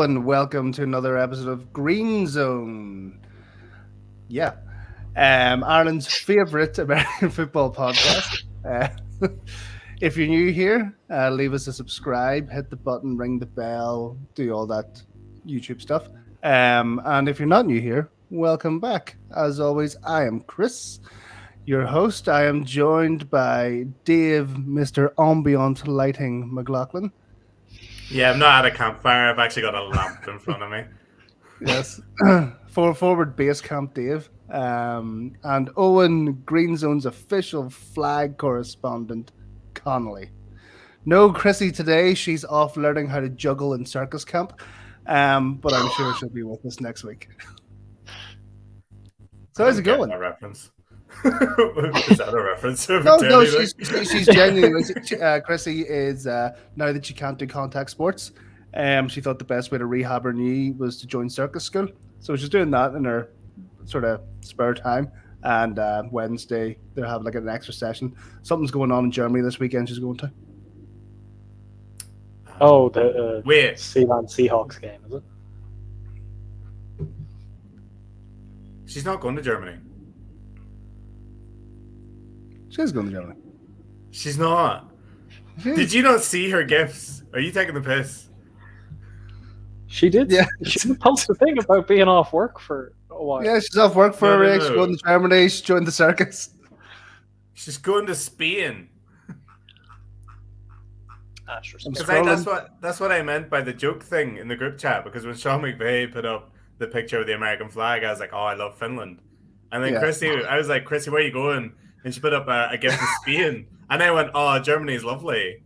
and welcome to another episode of GreenZone. Yeah, Ireland's favourite American football podcast. Uh, if you're new here, leave us a subscribe, hit the button, ring the bell, do all that YouTube stuff. And if you're not new here, welcome back. As always, I am Chris, your host. I am joined by Dave, Mr. Ambient Lighting McLaughlin. Yeah, I'm not at a campfire. I've actually got a lamp in front of me. Yes, forward base camp Dave, and Owen, GreenZone's official flag correspondent Connolly. No Chrissy today; she's off learning how to juggle in circus camp, but I'm sure she'll be with us next week. So how's it going? That reference. Is that a reference? No, she's genuine. Chrissy is now that she can't do contact sports. She thought the best way to rehab her knee was to join circus school. So she's doing that in her sort of spare time. And Wednesday they're having like an extra session. Something's going on in Germany this weekend. She's going to. Oh, the Sealand Seahawks game, is it? She's not going to Germany. She's going to Germany. She's not. Did you not see her gifts? Are you taking the piss? She did. Yeah. She posted a thing about being off work for a while. Yeah, she's off work for a week. She's going to Germany. She's joined the circus. She's going to Spain. That's what I meant by the joke thing in the group chat. Because when Sean McVay put up the picture of the American flag, I was like, "Oh, I love Finland." And then Chrissy, I was like, "Chrissy, where are you going?" And she put up a gift of Spain. And I went, "Oh, Germany's lovely."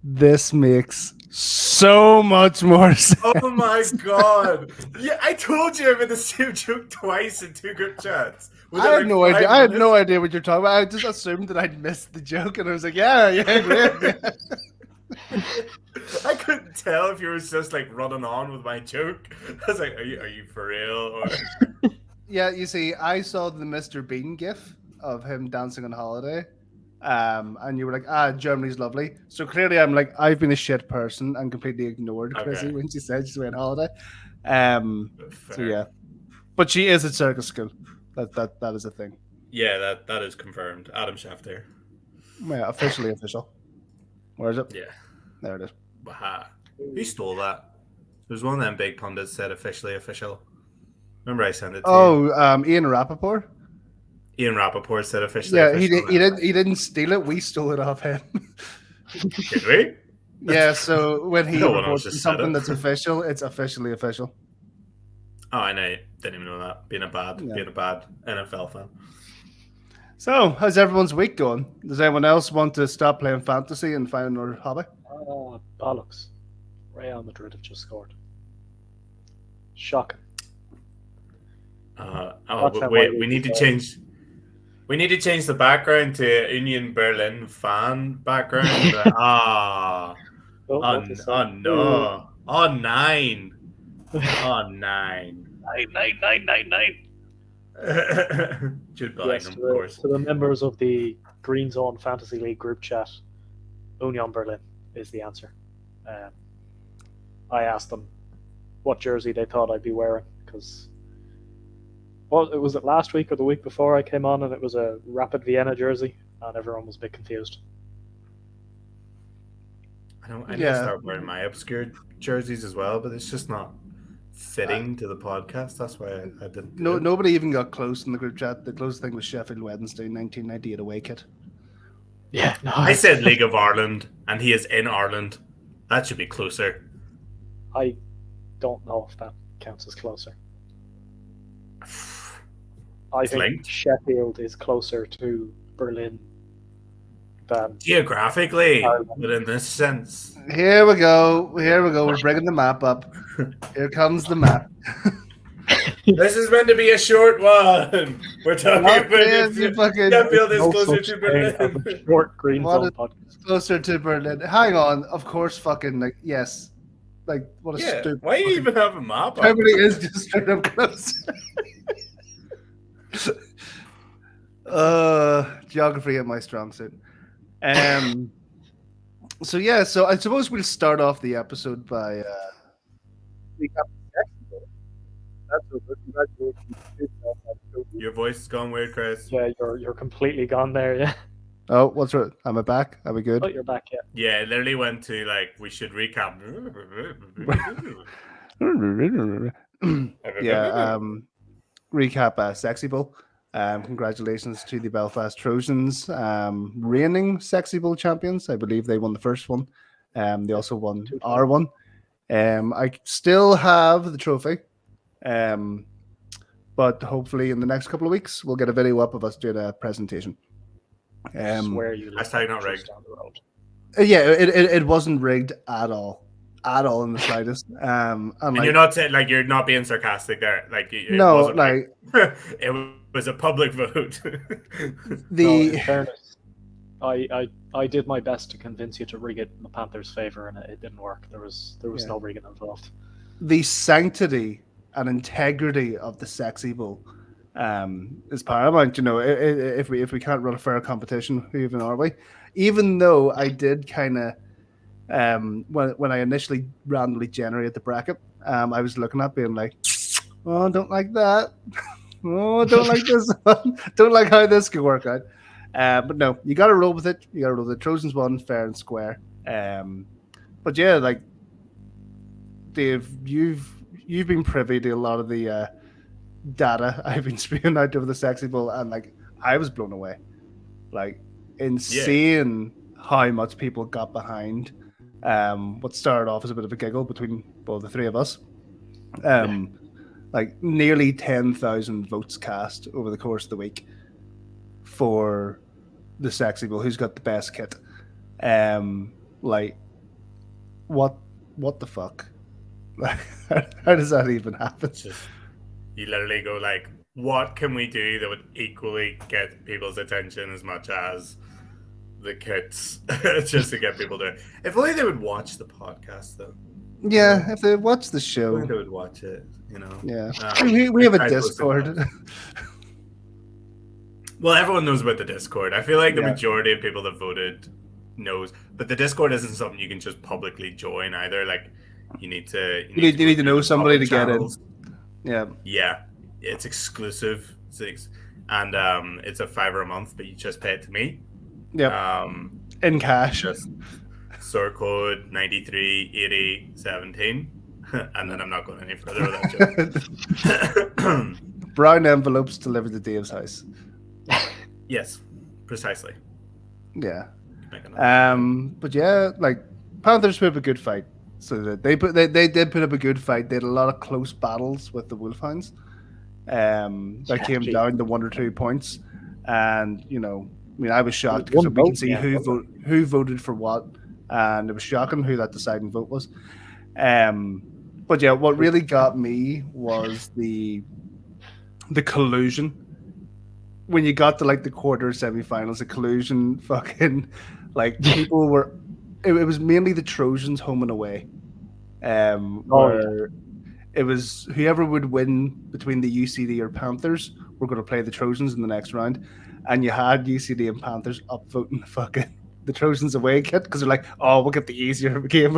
This makes so much more sense. Oh my god! Yeah, I told you I made the same joke twice in two group chats. I had no idea. I had no idea what you're talking about. I just assumed that I'd missed the joke, and I was like, "Yeah, great." I couldn't tell if you were just like running on with my joke. I was like, "Are you for real?" Or... Yeah, you see, I saw the Mr. Bean gif of him dancing on holiday. And you were like, Germany's lovely. So clearly I'm like, I've been a shit person and completely ignored Chrissy when she said she's away on holiday. So yeah. But she is at circus school. That is a thing. Yeah, that is confirmed. Adam Schefter. Yeah, officially official. Where is it? Yeah. There it is. Aha. Who stole that? There's one of them big pundits said officially official. Remember I sent it to you? Ian Rappaport? Ian Rappaport said officially. Yeah, he didn't steal it. We stole it off him. Did we? Yeah. So when he reports something that's official, it's officially official. Oh, I know. Didn't even know that. Being a bad NFL fan. So, how's everyone's week going? Does anyone else want to stop playing fantasy and find another hobby? Bollocks. Real Madrid have just scored. Shocking. Wait. We need to change. We need to change the background to Union Berlin fan background. Oh no! Oh 9! Oh 9! 9! Jude Bellingham, of course. To the members of the GreenZone Fantasy League group chat, Union Berlin is the answer. I asked them what jersey they thought I'd be wearing because. Well, was it last week or the week before I came on and it was a Rapid Vienna jersey and everyone was a bit confused. I need to start wearing my obscure jerseys as well, but it's just not fitting to the podcast. That's why I didn't. Nobody even got close in the group chat. The closest thing was Sheffield Wednesday 1998 away kit. Yeah, no. I said League of Ireland and he is in Ireland. That should be closer. I don't know if that counts as closer. I think Sheffield is closer to Berlin than geographically, but in this sense. Here we go. We're bringing the map up. Here comes the map. This is meant to be a short one. We're talking about Sheffield is closer to Berlin. Short GreenZone podcast. Closer to Berlin. Hang on. Of course, fucking yes. Like what a stupid. Why you even have a map? Germany is just straight up closer. Geography at my strong suit. So I suppose we'll start off the episode by recap the Sexy Bowl. That's over. Congratulations to the Belfast Trojans. Your voice is gone weird, Chris. Yeah, you're completely gone there. Yeah. Oh, what's right? Am I back? Are we good? Oh, you're back. Yeah. Yeah, it literally went to like we should recap. Yeah. Recap Sexy Bowl. Congratulations to the Belfast Trojans, reigning Sexy Bowl champions. I believe they won the first one. They also won our one. I still have the trophy. But hopefully in the next couple of weeks we'll get a video up of us doing a presentation. Swear you Hashtag not rigged. down the road. Yeah, it wasn't rigged at all in the slightest. And like, you're not saying like you're not being sarcastic there. Like it no, wasn't like it was a public vote. No, in fairness, I did my best to convince you to rig it in the Panthers' favor, and it didn't work. There was no rigging involved. The sanctity and integrity of the Sexy Bowl is paramount. You know, if we can't run a fair competition, who even are we? Even though I did kind of when I initially randomly generated the bracket, I was looking at being like, oh, don't like that. Oh, don't like this one. Don't like how this could work out. But no, you got to roll with it. You got to roll with it. Trojans won fair and square. But yeah, like Dave, you've been privy to a lot of the data I've been spewing out over the Sexy Bowl, and like I was blown away. Like insane how much people got behind what started off as a bit of a giggle between both the three of us. Like nearly 10,000 votes cast over the course of the week for the Sexy Bowl. Who's got the best kit? Like what the fuck? How does that even happen? You literally go like, what can we do that would equally get people's attention as much as the kits, just to get people to. If only they would watch the podcast, though. Yeah, if they watch the show, if only they would watch it. You know. Yeah, we have a Discord. Well, everyone knows about the Discord. I feel like the majority of people that voted knows, but the Discord isn't something you can just publicly join either. Like, you need to know somebody to get in. Yeah, it's exclusive, and it's a $5 a month, but you just pay it to me. Yeah. In cash. Just sort code 938017, and then I'm not going any further with that joke. Brown envelopes delivered to Dave's house. Yes, precisely. Yeah. But yeah, like Panthers put up a good fight. So that they did put up a good fight. They had a lot of close battles with the Wolfhounds. That came down to 1 or 2 points, and you know. I mean, I was shocked because we can see who voted for what, and it was shocking who that deciding vote was. But yeah, what really got me was the collusion. When you got to like the quarter semifinals, the collusion fucking like people were. It was mainly the Trojans home and away. It was whoever would win between the UCD or Panthers were going to play the Trojans in the next round. And you had UCD and Panthers upvoting the Trojans away kit because they're like, oh, we'll get the easier game.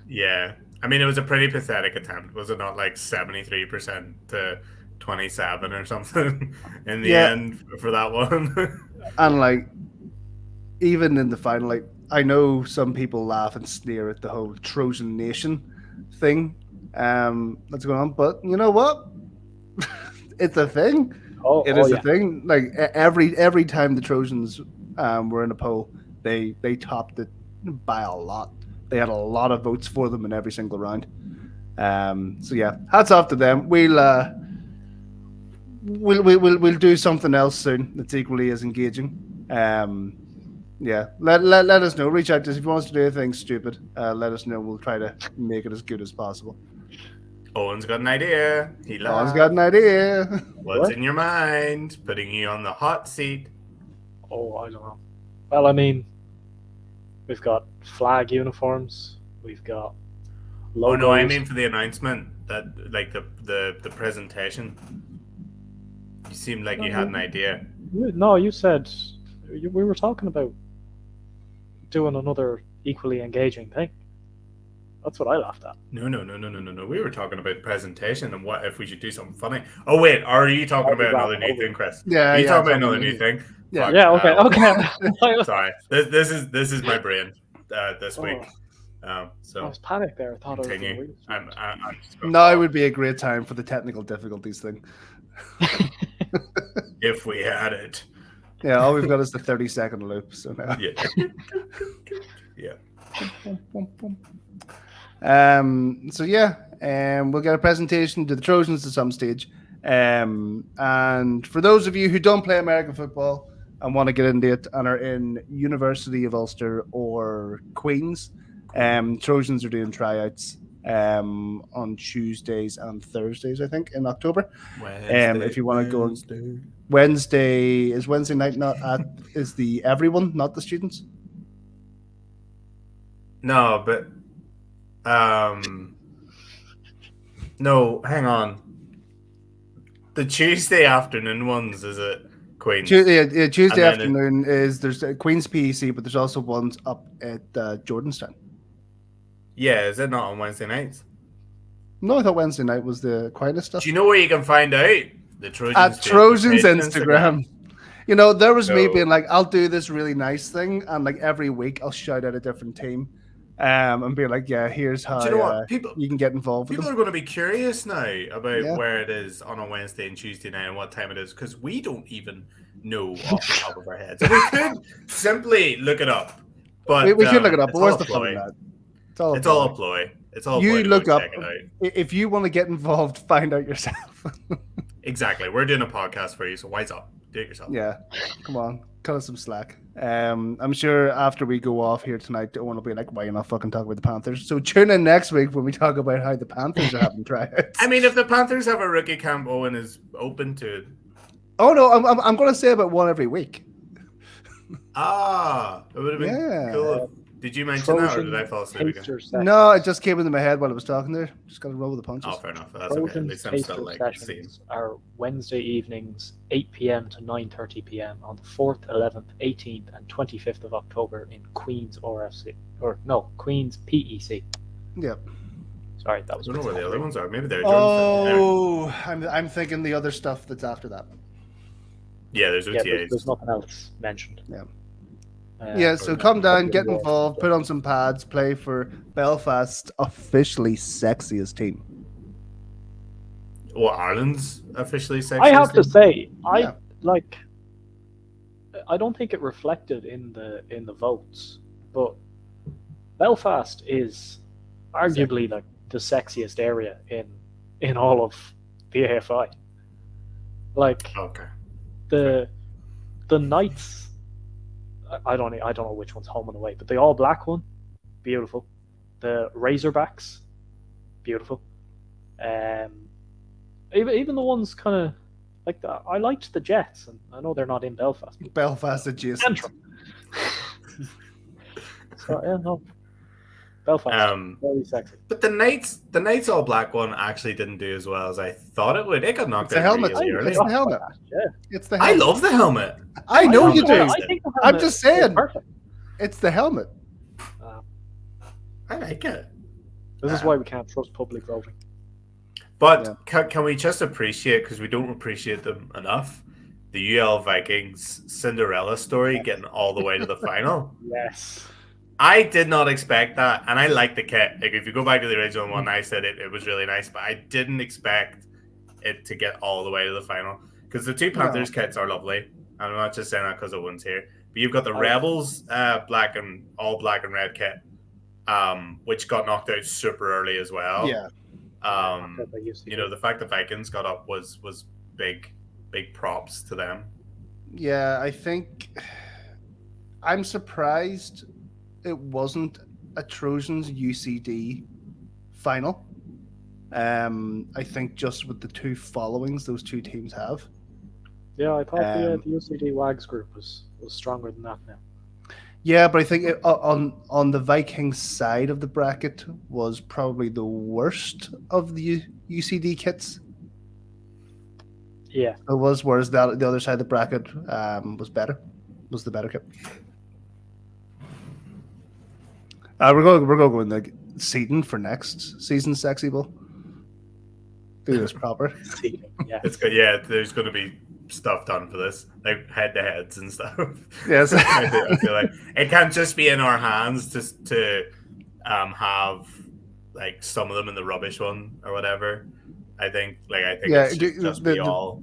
Yeah. I mean, it was a pretty pathetic attempt. Was it not like 73% to 27 or something in the end for that one? And like, even in the final, like, I know some people laugh and sneer at the whole Trojan Nation thing that's going on, but you know what? It's a thing. It is a thing. Like every time the Trojans were in a poll, they topped it by a lot. They had a lot of votes for them in every single round. So yeah, hats off to them. We'll do something else soon that's equally as engaging. Yeah, let us know. Reach out to us if you want us to do anything stupid. Let us know. We'll try to make it as good as possible. Owen's got an idea. Owen's got an idea. What's in your mind? Putting you on the hot seat. Oh, I don't know. Well, I mean, we've got flag uniforms. We've got logos. Oh no, I mean for the announcement, that like the presentation. You seemed like you had an idea. No, you said we were talking about doing another equally engaging thing. That's what I laughed at. No. We were talking about presentation and what if we should do something funny. Oh wait, are you talking about another new thing, Chris? Yeah, are you talking about another something new new. thing? Yeah. Fuck, Yeah. Okay. sorry, this is my brain this week. I So was panicked there. I thought continue. I was I'm just gonna Now talk. would be a great time for the technical difficulties thing. If we had it. Yeah, all we've got is the 30-second loop. So now. Yeah. So yeah, we'll get a presentation to the Trojans at some stage. And for those of you who don't play American football and want to get into it and are in University of Ulster or Queen's, Trojans are doing tryouts on Tuesdays and Thursdays, I think, in October. If you want to go on Wednesday night, is the everyone, not the students? No, but no, hang on. The Tuesday afternoon ones, is it Queen's? Tuesday afternoon there's Queen's PEC, but there's also ones up at Jordanstown. Yeah, is it not on Wednesday nights? No, I thought Wednesday night was the quietest stuff. Do you know where you can find out? The Trojans At Trojans Instagram. You know, there was me being like, I'll do this really nice thing, and like every week I'll shout out a different team, and be like, yeah, here's how you can get involved. People are going to be curious now about where it is on a Wednesday and Tuesday night and what time it is, because we don't even know off the top of our heads. We could simply look it up, but we could look it up. But where's the fun in that? It's all a ploy. It's all you look up. Check it out. If you want to get involved, find out yourself. Exactly. We're doing a podcast for you, so wise up. Do it yourself. Yeah. Come on. Cut us some slack. I'm sure after we go off here tonight, Owen will be like, why are you not fucking talking about the Panthers? So tune in next week when we talk about how the Panthers are having tryouts. I mean, if the Panthers have a rookie camp, Owen is open to it. Oh, no. I'm going to say about one every week. It would have been cool. Did you mention that, or did I fall asleep again? No, it just came into my head while I was talking there. Just got to roll with the punches. Oh, fair enough. That's okay. At least I'm still sessions are Wednesday evenings, 8 p.m. to 9:30 p.m. on the 4th, 11th, 18th, and 25th of October in Queen's RFC. Queen's PEC. Yep. Sorry, that was. I don't know where the other ones are. Maybe they're. I'm thinking the other stuff that's after that. Yeah, there's OTAs. Yeah, there's nothing else mentioned. Yeah. So come down, get involved, put on some pads, play for Belfast's officially sexiest team. Well, Ireland's officially sexiest. I have to say, I don't think it reflected in the votes, but Belfast is arguably like the sexiest area in all of the AFI. Like, okay, the Knights. I don't know which one's home and away, but the all black one, beautiful. The Razorbacks, beautiful. Even the ones kind of like that. I liked the Jets, and I know they're not in Belfast. Belfast adjacent. So yeah, no. Belfast, very sexy. But the Knights all black one actually didn't do as well as I thought it would. It got knocked out really early. It's the helmet. Yeah. It's the helmet. I love the helmet. I know you do. I'm just saying. Perfect. It's the helmet. I like it. This is why we can't trust public voting. But can we just appreciate, because we don't appreciate them enough, the UL Vikings Cinderella story getting all the way to the final? Yes. I did not expect that, and I like the kit. Like, if you go back to the original one, I said it was really nice, but I didn't expect it to get all the way to the final, because the two Panthers kits are lovely, and I'm not just saying that because one's here. But you've got the Rebels black and red kit, which got knocked out super early as well. Yeah. The fact that Vikings got up was big props to them. Yeah, I think I'm surprised it wasn't a Trojans UCD final. I think just with the two followings those two teams have. Yeah, I thought the UCD Wags group was stronger than that now. Yeah, but I think on the Vikings side of the bracket was probably the worst of the UCD kits. Yeah, it was. Whereas the other side of the bracket was the better kit. We're going to go in seeding for next season's Sexy Bowl. Do this proper. Yeah. It's good. Yeah, there's going to be stuff done for this, like head-to-heads and stuff. Yes. I feel like it can't just be in our hands just to have like some of them in the rubbish one or whatever. I think it should just be all.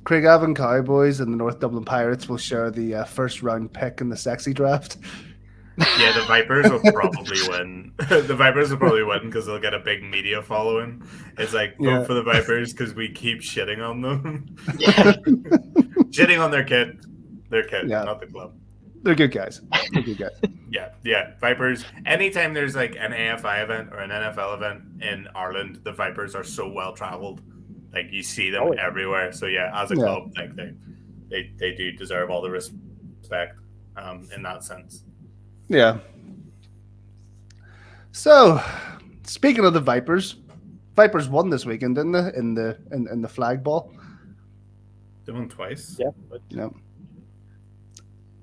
Craigavon Cowboys and the North Dublin Pirates will share the first round pick in the Sexy Draft. Yeah, the Vipers will probably win. The Vipers will probably win because they'll get a big media following. It's like, vote for the Vipers because we keep shitting on them. Shitting on their kid. Their kid, not the club. They're good guys. Yeah. Vipers. Anytime there's like an AFI event or an NFL event in Ireland, the Vipers are so well traveled. Like you see them everywhere. So yeah, as a club, like they do deserve all the respect in that sense. Yeah. So, speaking of the Vipers won this weekend, didn't they? In the flag ball. They won twice. Yeah.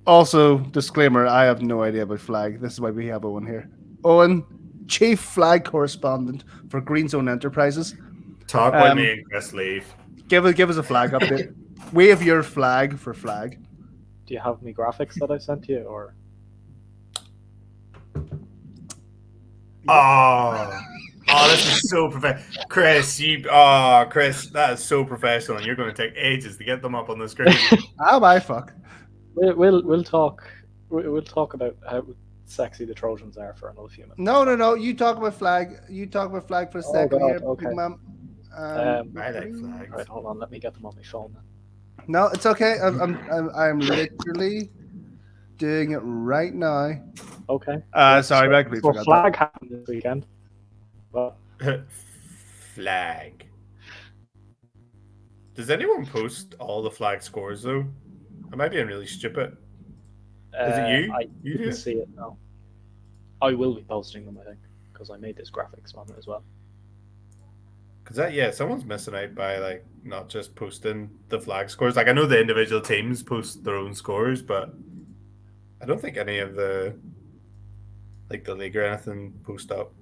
Also, disclaimer: I have no idea about flag. This is why we have Owen here. Owen, chief flag correspondent for GreenZone Enterprises. Talk with me and Chris leave. Give us a flag update. Wave your flag for flag. Do you have any graphics that I sent you, or? Oh, this is so professional, Chris. Chris, that is so professional, and you're going to take ages to get them up on the screen. Fuck. We'll talk. We'll talk about how sexy the Trojans are for another few minutes. No. You talk about flag. You talk about flag for a second here, okay. big man. I like flags. Right, hold on. Let me get them on my phone. No, it's okay. I'm literally doing it right now. Okay. Sorry, I completely forgot. Flag happened this weekend. Well, flag. Does anyone post all the flag scores though? I might be really stupid. Is it you? I didn't see it. No. I will be posting them, I think, because I made this graphics on it as well. Because someone's missing out by like not just posting the flag scores. Like I know the individual teams post their own scores, but I don't think any of the league or anything post up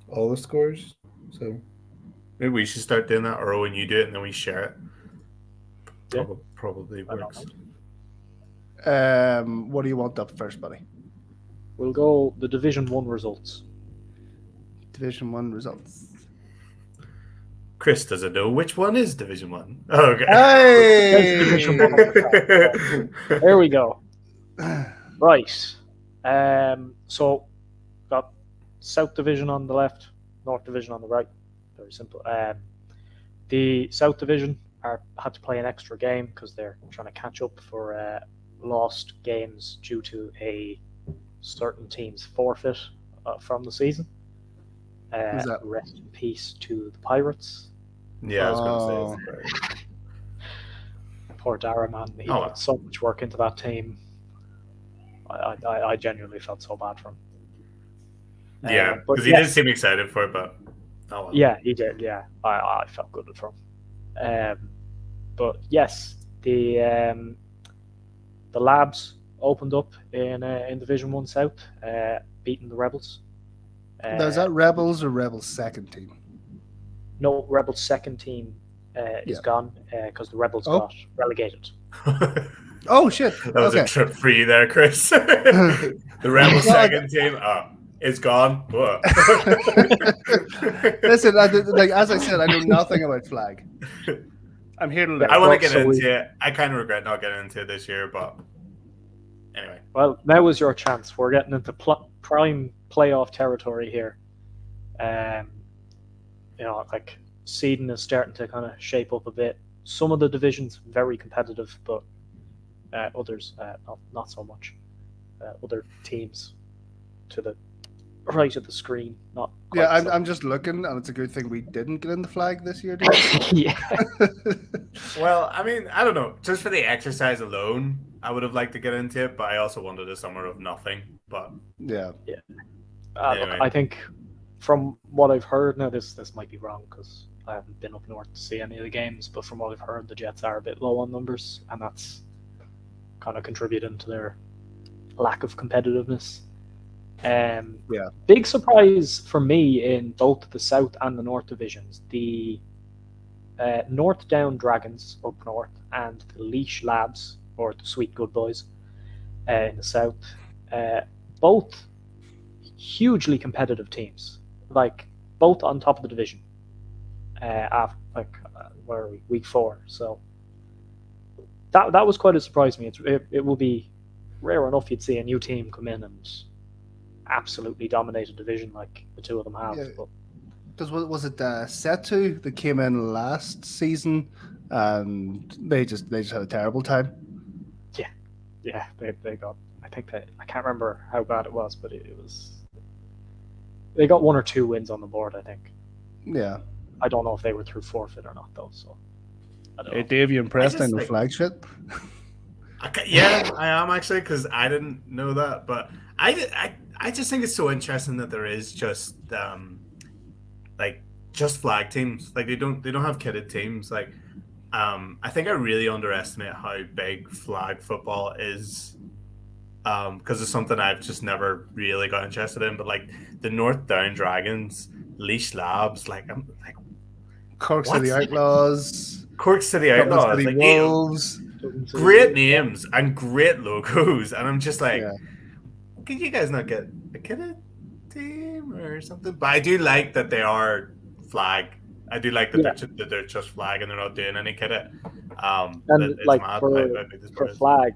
all the scores. So maybe we should start doing that, or when you do it and then we share it. Probably works. What do you want up first, buddy? We'll go the Division 1 results. Division 1 results. Chris doesn't know which one is Division 1. Oh, okay. Hey! Division 1. There we go. Right. So, got South Division on the left, North Division on the right. Very simple. The South Division had to play an extra game because they're trying to catch up for lost games due to a certain team's forfeit from the season. Rest in peace to the Pirates. Yeah, I was going to say. Poor Dara, man. He put so much work into that team. I genuinely felt so bad for him. Yeah, because he did seem excited for it, but yeah, he did. Yeah, I felt good for him. But yes, the Labs opened up in Division 1 South, beating the Rebels. Now, is that Rebels or Rebels' second team? No, Rebels' second team is gone because the Rebels got relegated. Oh, shit. That was a trip for you there, Chris. The Rebels' second team is gone. Listen, as I said, I know nothing about flag. I'm here to learn. I want to get into it. I kind of regret not getting into it this year, but anyway. Well, now is your chance. We're getting into prime playoff territory here. Seeding is starting to kind of shape up a bit. Some of the divisions very competitive, but others not so much. Other teams to the right of the screen, not quite. Yeah, I'm just looking, and it's a good thing we didn't get in the flag this year, dude. Yeah. Well, I mean, I don't know. Just for the exercise alone, I would have liked to get into it, but I also wanted a summer of nothing. But yeah. Anyway. Look, I think from what I've heard, now this might be wrong because I haven't been up north to see any of the games, but from what I've heard, the Jets are a bit low on numbers, and that's kind of contributing to their lack of competitiveness. Big surprise for me in both the South and the North divisions. The North Down Dragons up north and the Leash Labs, or the Sweet Good Boys, in the South. Both hugely competitive teams, like both on top of the division. After where are we? Week 4. So that was quite a surprise to me. It will be rare enough you'd see a new team come in and absolutely dominate a division like the two of them have. Yeah. Because was it Setu that came in last season, and they just had a terrible time. Yeah, they got. I can't remember how bad it was, but it was. They got 1 or 2 wins on the board, I think. Yeah. I don't know if they were through forfeit or not, though. So. Hey, Dave, you impressed in the flag shit? Yeah, I am actually, because I didn't know that, but I just think it's so interesting that there is just just flag teams. Like they don't have kitted teams. Like I think I really underestimate how big flag football is, because it's something I've just never really got interested in. But like the North Down Dragons, Leash Labs, Cork City Outlaws, Cork City Outlaws, City Wolves. Great names and great logos, and I'm just like, can you guys not get a kitted team or something? But I do like that they are flag. I do like that they're just flag and they're not doing any kitted. And like for flag,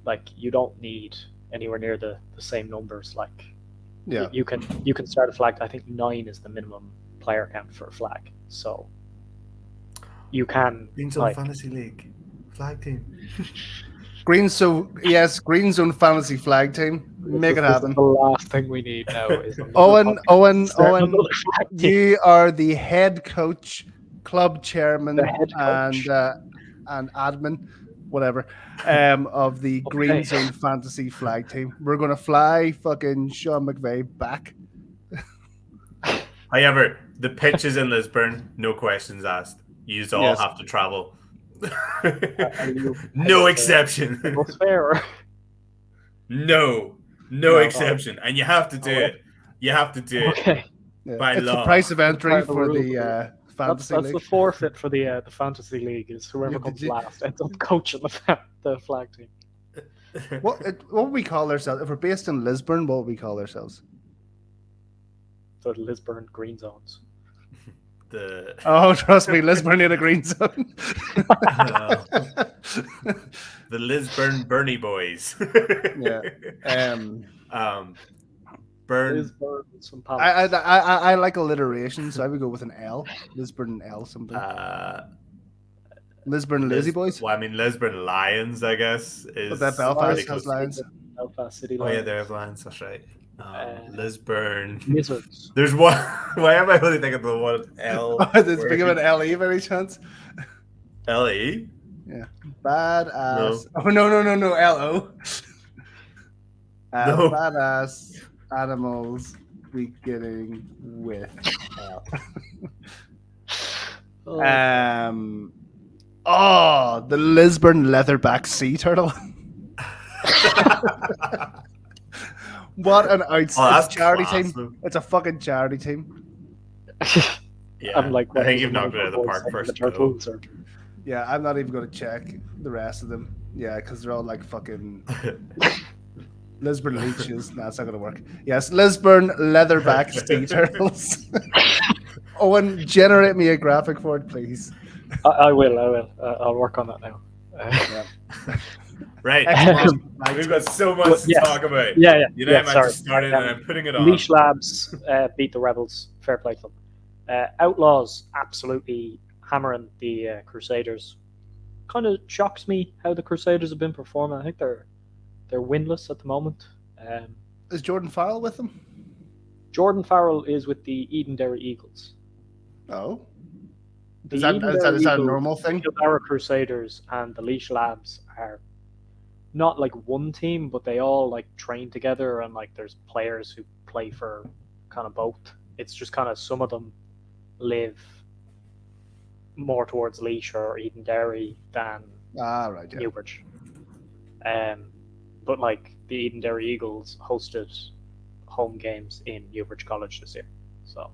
like you don't need anywhere near the same numbers. Like you can start a flag. I think 9 is the minimum player count for a flag. So you can GreenZone Fantasy League flag team. GreenZone Fantasy Flag Team. Make it happen. The last thing we need now is Owen. You are the head coach, club chairman, and admin, whatever, of the GreenZone Fantasy Flag Team. We're gonna fly fucking Sean McVay back. However, the pitch is in Lisburn. No questions asked. You all have to travel. No exception. What's fair? No exception, and you have to do it. You have to do it by it's law. The price of entry for the fantasy league. That's the forfeit for the fantasy league. Is whoever comes last ends up coaching the flag team. What would we call ourselves if we're based in Lisburn? What would we call ourselves? The Lisburn GreenZones. Trust me, Lisburn in a green zone. The Lisburn Bernie Boys. Burn. I like alliteration, so I would go with an L. Lisburn L something. Lisburn Lazy Boys. Well, I mean Lisburn Lions, I guess. But that Belfast has Lions. Belfast City Lions. Oh yeah, they have Lions. That's right. Lisburn. Lizards. There's one. Why am I only thinking of the one L? It's big of an LE by any chance? LE? Yeah. Badass. No. No. LO. No. Badass animals beginning with L. The Lisburn Leatherback sea turtle. What an outstanding charity team. It's a fucking charity team. Yeah, I think you've knocked it out of the park first. Yeah, I'm not even going to check the rest of them. Yeah, because they're all like fucking Lisburn leeches. No, it's not going to work. Yes, Lisburn Leatherback sea turtles. Owen, generate me a graphic for it, please. I will. I'll work on that now. Right. We've got so much to talk about. Yeah. I just started and I'm putting it on. Leash Labs beat the Rebels. Fair play to them. Outlaws absolutely hammering the Crusaders. Kind of shocks me how the Crusaders have been performing. I think they're winless at the moment. Is Jordan Farrell with them? Jordan Farrell is with the Edenderry Eagles. Oh. Is that a normal thing? The Barra Crusaders and the Leash Labs are not like one team, but they all like train together, and like there's players who play for kind of both. It's just kind of some of them live more towards Leash or Edenderry than Newbridge. But like the Edenderry Eagles hosted home games in Newbridge College this year. So,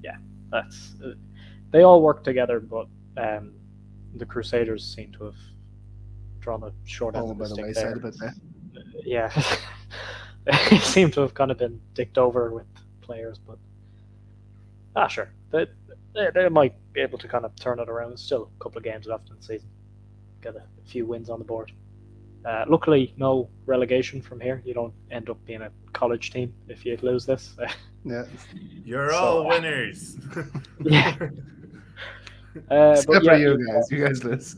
yeah, that's they all work together, but the Crusaders seem to have drawn a short end All of the by the stick wayside there. a bit there. Yeah, they seem to have kind of been dicked over with players, but sure, they might be able to kind of turn it around. There's still a couple of games left in the season. Get a few wins on the board. Luckily, no relegation from here. You don't end up being a college team if you lose this. Yeah. You're all winners. Yeah. Except but for yeah, you guys. You guys lose.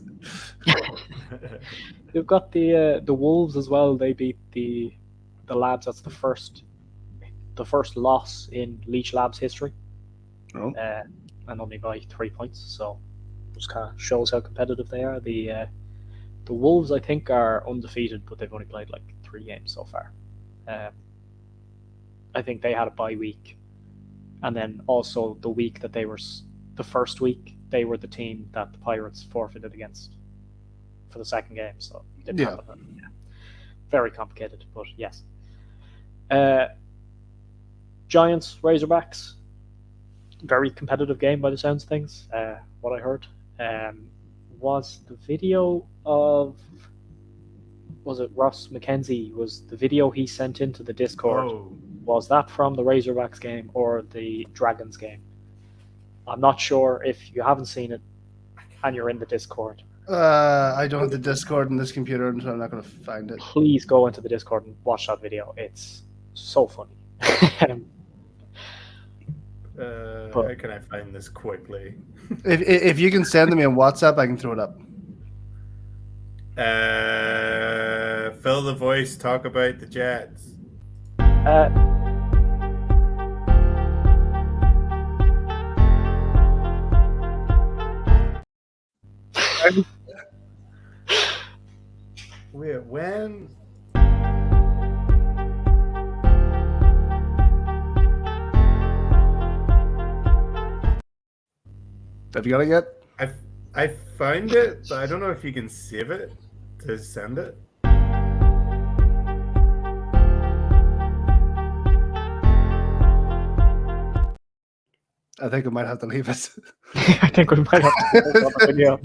You've got the Wolves as well. They beat the Labs. That's the first loss in Leach Labs history. Oh. And only by 3 points. So just kind of shows how competitive they are. The Wolves, I think, are undefeated, but they've only played like 3 games so far. I think they had a bye week, and then also the week that they were the first week, they were the team that the Pirates forfeited against for the second game. So yeah, very complicated, but yes. Giants, Razorbacks, very competitive game by the sounds of things. What I heard was the video of, was it Ross McKenzie? Was the video he sent into the Discord? Was that from the Razorbacks game or the Dragons game? I'm not sure. If you haven't seen it and you're in the Discord, I don't have the Discord in this computer, so I'm not going to find it. Please go into the Discord and watch that video. It's so funny. How can I find this quickly? If you can send them me on WhatsApp, I can throw it up. Fill the voice. Talk about the Jets. Wait, when? Have you got it yet? I found it, but I don't know if you can save it to send it. I think we might have to leave it. I think we might have to put on the video.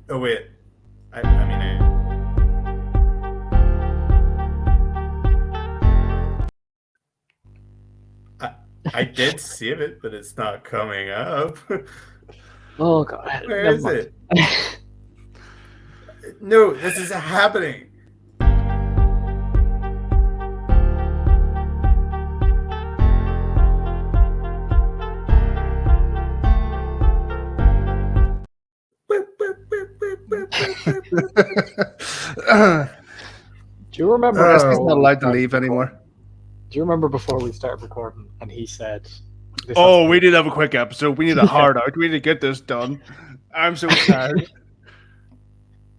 Oh wait, I did save it, but it's not coming up. Oh god, where is it? No, this is happening. Do you remember? He's not allowed to leave anymore. Do you remember before we started recording and he said, "Oh, we did have a quick episode. We need a hard out. We need to get this done." I'm so tired.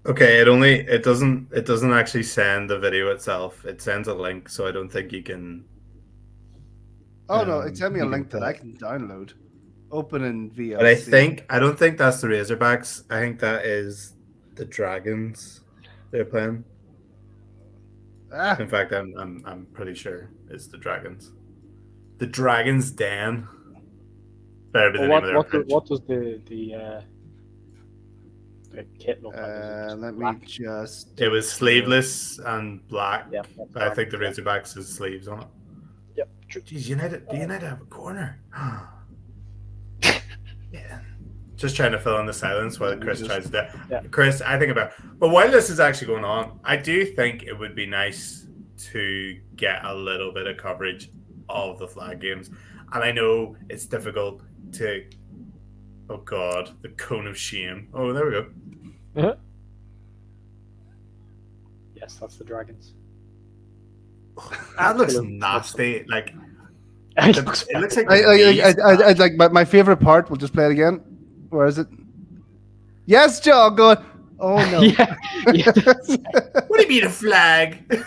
Okay, it doesn't actually send the video itself. It sends a link, so I don't think you can. Oh no! It sent me a link that I can download. Open in VLC. But I don't think that's the Razorbacks. I think that is the Dragons they're playing. In fact, I'm pretty sure it's the Dragons. The Dragons Den. Better be the name of their pitch. What does the kit look like? Let me just. It was sleeveless and black. Yeah, but I think the Razorbacks has sleeves on it. Yep. Jeez, United have a corner. Yeah. Just trying to fill in the silence while Chris tries to. Yeah. Chris, I think about. But while this is actually going on, I do think it would be nice to get a little bit of coverage of the flag games, and I know it's difficult to. Oh God, the cone of shame. Oh, there we go. Uh-huh. Yes, that's the Dragons. That looks nasty. Like it looks like. I like my favorite part. We'll just play it again. Where is it? Yes, John. Go. Oh no. Yeah. What do you mean a flag? Yeah,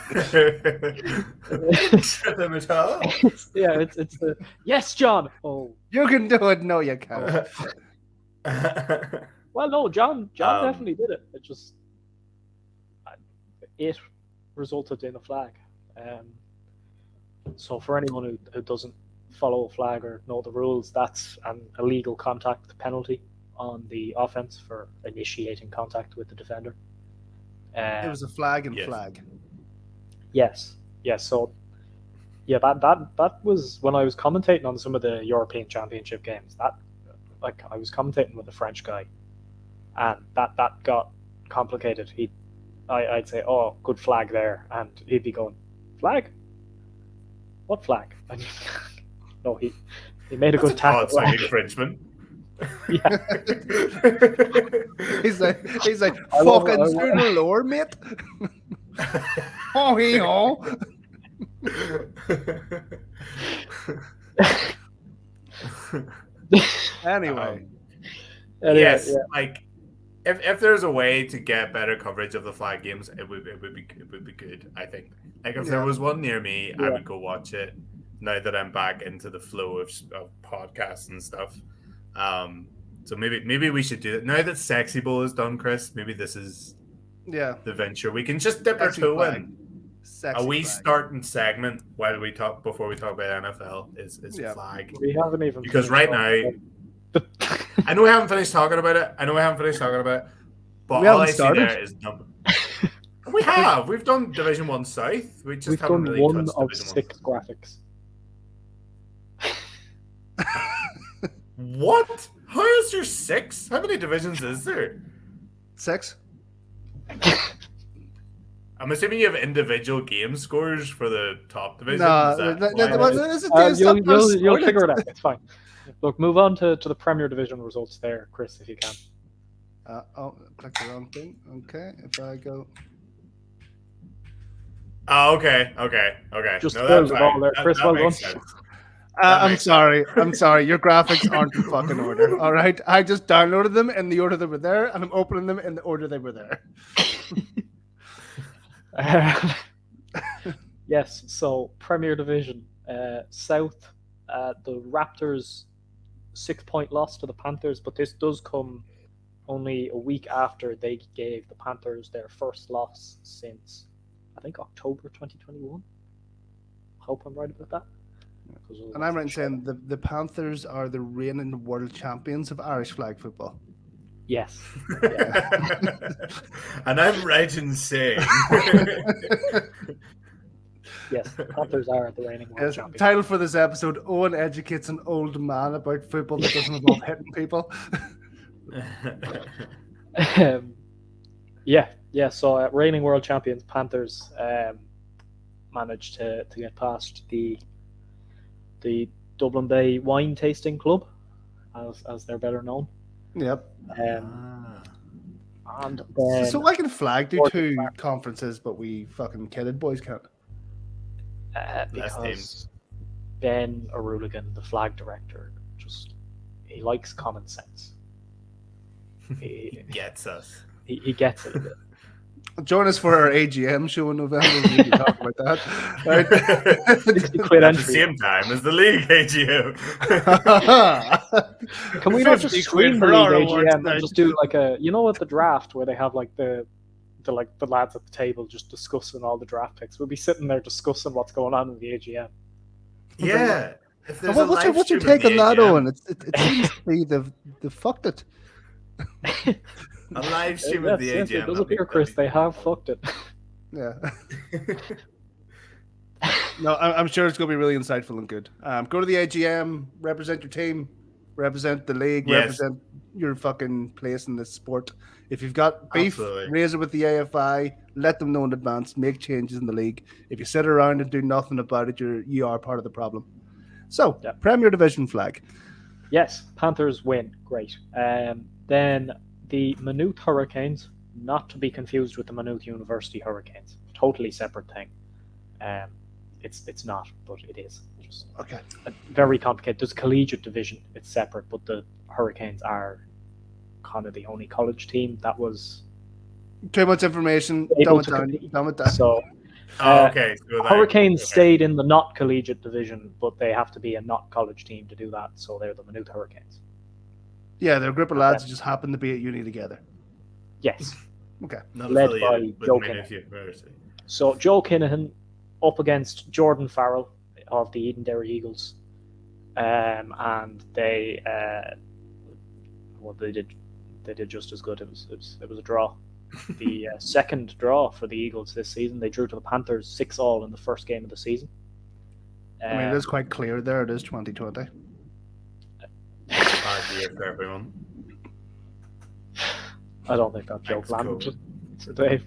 it's the yes, John. Oh, you can do it. No, you can't. Well, no, John definitely did it. It just it resulted in a flag. So for anyone who doesn't follow a flag or know the rules, that's an illegal contact penalty on the offense for initiating contact with the defender. It was a flag and yes. flag. Yes. So yeah, that was when I was commentating on some of the European Championship games. That like I was commentating with a French guy, and that got complicated. I'd say, "Oh, good flag there," and he'd be going, "Flag? What flag?" And no, he made a good tackle. It's like infringement. Yeah. he's like fucking through the lore, mate. Oh, he oh. Anyway, yes, yeah. like if there's a way to get better coverage of the flag games, it would be good. I think. Like if there was one near me, I would go watch it. Now that I'm back into the flow of podcasts and stuff, so maybe we should do it now that Sexy Bowl is done, Chris. Maybe this is the venture we can just dip our toe in. A wee starting segment while we talk before we talk about NFL is flag. We haven't even because right now I know we haven't finished talking about it. But all I see there is number. We have. We've done Division 1 South. We've done really one of 6 graphics. What? How is there 6? How many divisions is there? 6. I'm assuming you have individual game scores for the top division. You'll figure it out. It's fine. Look, move on to the Premier Division results there, Chris, if you can. Click the wrong thing. Okay, if I go. Oh, okay. Just build it all there, Chris. Well done. I'm sorry. Your graphics aren't in fucking order. All right, I just downloaded them in the order they were there, and I'm opening them in the order they were there. Yes. So Premier Division South, the Raptors 6-point loss to the Panthers, but this does come only a week after they gave the Panthers their first loss since I think October 2021. Hope I'm right about that. And I'm right in saying the Panthers are the reigning world champions of Irish flag football. Yes. And I'm right in saying yes, the Panthers are the reigning world champions. Title for this episode: Owen educates an old man about football that doesn't involve hitting people. So reigning world champions Panthers managed to get past the Dublin Bay Wine Tasting Club, as they're better known. Yep. And then, so why can Flag do 2 conferences, but we fucking kidded boys can't? Because Ben Aruligan, the flag director, he likes common sense. He gets us. He gets it a bit. Join us for our AGM show in November. We can talk about that. Right? At the same time as the league AGM. Can we not just stream the league AGM and just do like at the draft where they have like the lads at the table just discussing all the draft picks? We'll be sitting there discussing what's going on in the AGM. Yeah. What's your take on that, Owen? It seems to be they've fucked it. A live stream of the AGM. It does appear, Chris, they have fucked it. Yeah. No, I'm sure it's going to be really insightful and good. Go to the AGM, represent your team, represent the league, represent your fucking place in this sport. If you've got beef, raise it with the AFI, let them know in advance, make changes in the league. If you sit around and do nothing about it, you are part of the problem. So, Premier Division flag. Yes, Panthers win. Great. Then the Maynooth Hurricanes, not to be confused with the Maynooth University Hurricanes. Totally separate thing. It's not, but it is. Okay. Very complicated. There's a collegiate division. It's separate, but the Hurricanes are kind of the only college team that was... Too much information. Dumb it down. So... okay. Hurricanes stayed in the not collegiate division, but they have to be a not college team to do that, so they're the Maynooth Hurricanes. Yeah, they're a group of lads who just happen to be at uni together. Yes. Okay. Not led affiliated by with Maynooth University. So Joe Kinahan up against Jordan Farrell of the Edenderry Eagles, and they did just as good. It was a draw. The second draw for the Eagles this season. They drew to the Panthers 6-6 in the first game of the season. I mean, it is quite clear there. It is 2020. Bad year for everyone. I don't think that joke landed for Dave.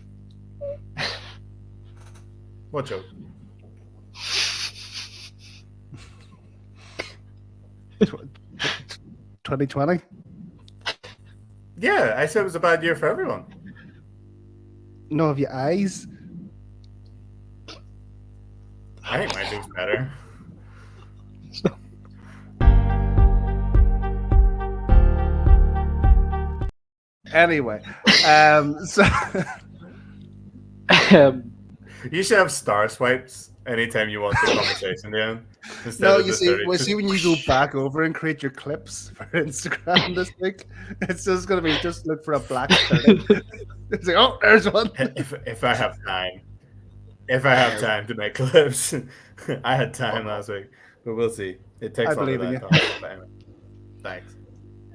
What joke? 2020? Yeah, I said it was a bad year for everyone. No, have your eyes? I think my joke's better. Anyway, so you should have star swipes anytime you want the conversation to end. No, you see, when you go back over and create your clips for Instagram this week, it's just going to be just look for a black 30. It's like, oh, there's one. If I have time. If I have time to make clips. I had time last week, but we'll see. It takes longer than I thought. Thanks.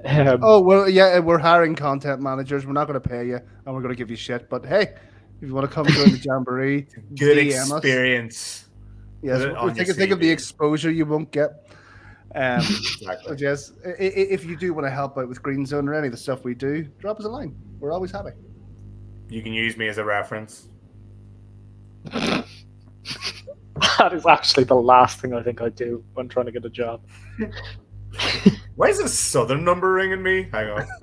Oh, well, yeah, we're hiring content managers. We're not going to pay you, and we're going to give you shit. But hey, if you want to come join the Jamboree, good DM experience. Us. Yes, think of the exposure you won't get. Exactly. But yes, if you do want to help out with GreenZone or any of the stuff we do, drop us a line. We're always happy. You can use me as a reference. That is actually the last thing I think I do when trying to get a job. Why is a southern number ringing me? Hang on. What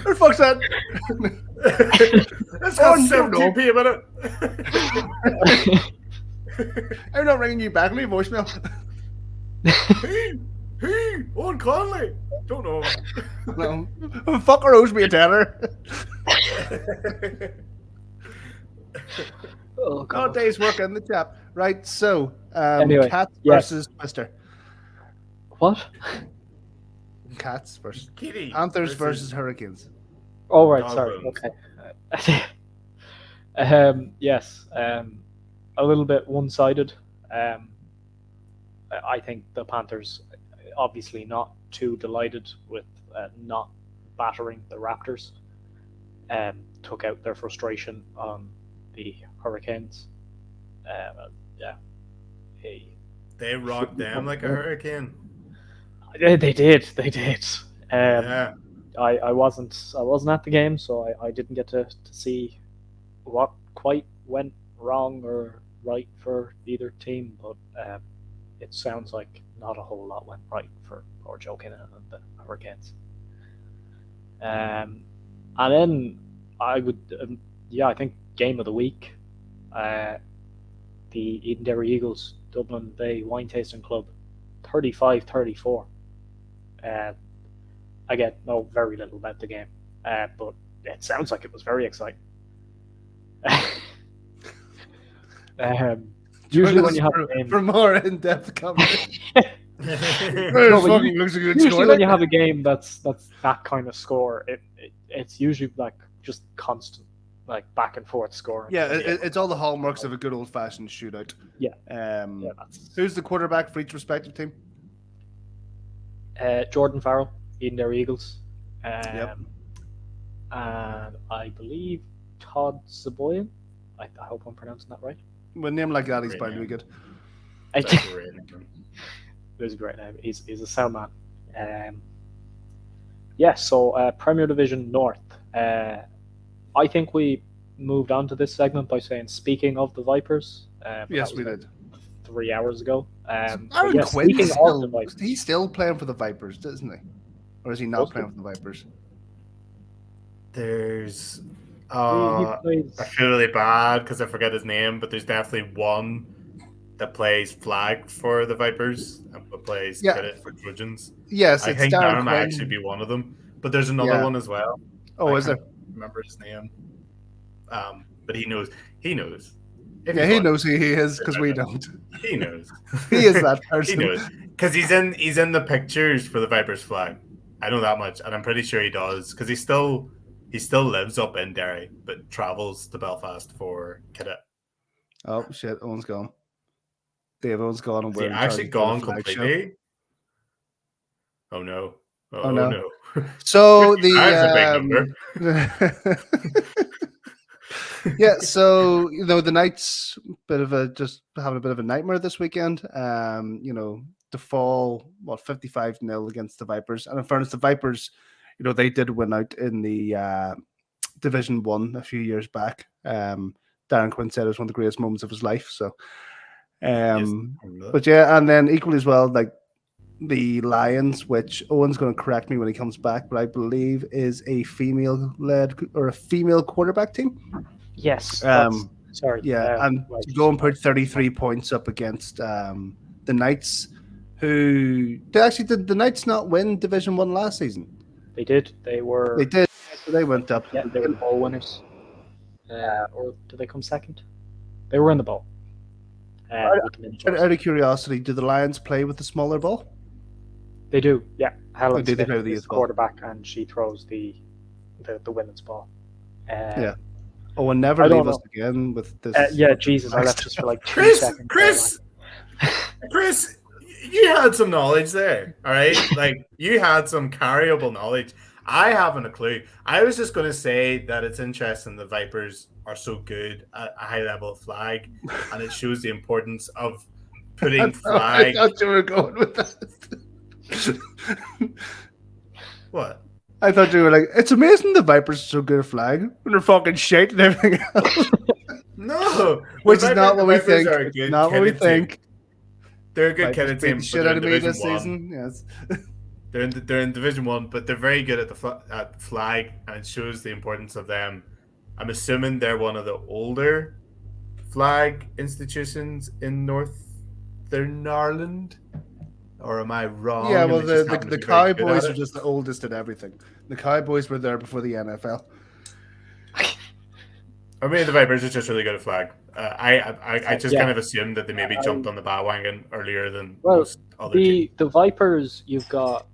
the fuck's that? That's got 7p a minute. I'm not ringing you back. Leave voicemail. Hey, Owen Conley. Don't know. No. Fucker owes me a tenner. Oh, God. Oh, day's work in the chap. Right, so Anyway, Cats versus Twister. What? Cats versus Kitty. Panthers versus Hurricanes. Oh, right, sorry. Okay. Yes. A little bit one-sided. I think the Panthers, obviously not too delighted with not battering the Raptors, took out their frustration on the Hurricanes. Yeah. They rocked them like a hurricane. They did. Yeah. I wasn't at the game, so I didn't get to see what quite went wrong or right for either team, but it sounds like not a whole lot went right for poor Joe Kinahan and the Hurricanes. And then I would, I think game of the week, the Edenderry Eagles, Dublin Bay Wine Tasting Club, 35-34. Again, know very little about the game, but it sounds like it was very exciting. Usually when you have a game, for more in-depth coverage. Usually when you have a game that's that kind of score, it's usually like just constant, like back and forth scoring. Yeah, it's all the hallmarks of a good old-fashioned shootout. Yeah. Who's the quarterback for each respective team? Jordan Farrell, Edenderry Eagles. Yep. And I believe Todd Zaboyan. I hope I'm pronouncing that right. With a name like that, he's bound to be good. It was a great name. He's a sound man. So Premier Division North. I think we moved on to this segment by saying, speaking of the Vipers. Yes, we did. 3 hours ago. Aaron Quinn, he's still playing for the Vipers, isn't he? Or is he not playing for the Vipers? There's... I feel really bad because I forget his name, but there's definitely one that plays flag for the Vipers and plays credit for Trojans. Yes, I think Darren might actually be one of them, but there's another one as well. Oh, is there? Remember his name? But he knows. He knows who he is because we don't. He knows. He is that person. He knows because he's in the pictures for the Vipers flag. I know that much, and I'm pretty sure he does because he's still he still lives up in Derry, but travels to Belfast for cadet. Oh shit! Owen's gone. Dave Owen's gone, and Is he we're in actually charge of gone the flag show. completely? Oh no! Oh, no. No! So That's a big number. Yeah, so the Knights just having a bit of a nightmare this weekend. To fall 55-0 against the Vipers, and in fairness, the Vipers, they did win out in the Division 1 a few years back. Darren Quinn said it was one of the greatest moments of his life. So, but yeah, and then equally as well, like the Lions, which Owen's going to correct me when he comes back, but I believe is a female-led or a female quarterback team. Yes. Sorry. Yeah, and to go and put 33 points up against the Knights, who did the Knights not win Division 1 last season? They did. They did. So they went up. Yeah, they were the bowl winners. Or did they come second? They were in the bowl. Out of curiosity, do the Lions play with the smaller ball? They do. Yeah, Helen Smith is the quarterback, and she throws the women's ball. Yeah. Oh, and never leave us again with this. Yeah, Jesus, I left just for like 2 seconds. Chris, you had some knowledge there, all right? Like, you had some carryable knowledge. I haven't a clue. I was just going to say that it's interesting the Vipers are so good at a high level of flag, and it shows the importance of putting flag. I thought you were going with that. What? I thought you were like, it's amazing the Vipers are so good at flag when they're fucking shite and everything else. No, which is not what we think. Not what we think. They're a good Kennedy team. Shit out of me this season. Yes. They're in Division 1, but they're very good at flag, and it shows the importance of them. I'm assuming they're one of the older flag institutions in Northern Ireland. Or am I wrong? Yeah, well, the Cowboys are just the oldest at everything. The Cowboys were there before the NFL. I mean, the Vipers are just really good at flag. I just kind of assumed that they maybe jumped on the bandwagon earlier than most other teams. The Vipers, you've got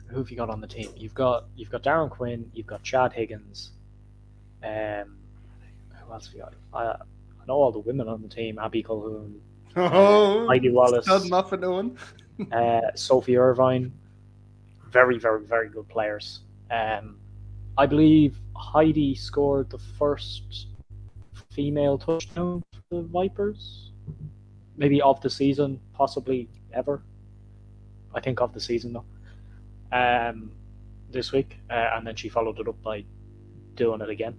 who have you got on the team? You've got Darren Quinn, you've got Chad Higgins, who else have you got? I know all the women on the team: Abby Colquhoun, Heidi Wallace, nothing Owen. Sophie Irvine. Very, very, very good players. I believe Heidi scored the first female touchdown for the Vipers, maybe of the season, possibly ever. I think of the season though. This week, and then she followed it up by doing it again.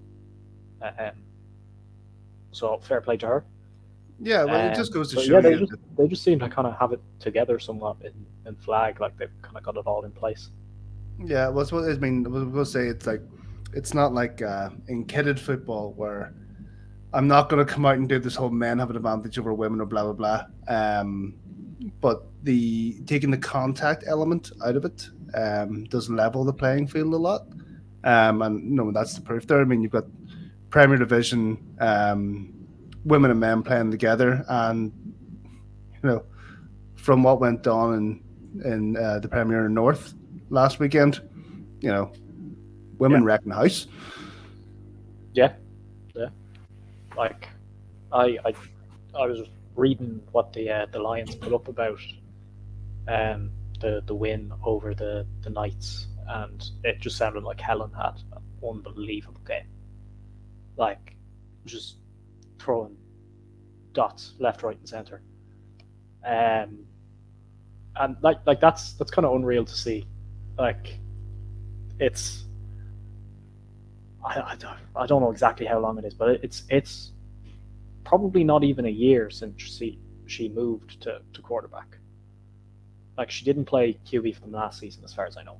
So fair play to her. Yeah, well, it just goes to show you. They just seem to kind of have it together somewhat in flag, like they've kind of got it all in place. Yeah, well, I mean, we'll say it's not like in kidded football where I'm not going to come out and do this whole men have an advantage over women or blah blah blah. But taking the contact element out of it does level the playing field a lot. And that's the proof there. I mean, you've got Premier Division women and men playing together, and from what went on in the Premier North last weekend, women wrecking the house. Yeah. Like, I was reading what the Lions put up about the win over the Knights, and it just sounded like Helen had an unbelievable game. Like, just throwing dots left, right, and center. And like that's kind of unreal to see. Like, it's I don't know exactly how long it is, but it's probably not even a year since she moved to quarterback. Like, she didn't play QB for them last season, as far as I know.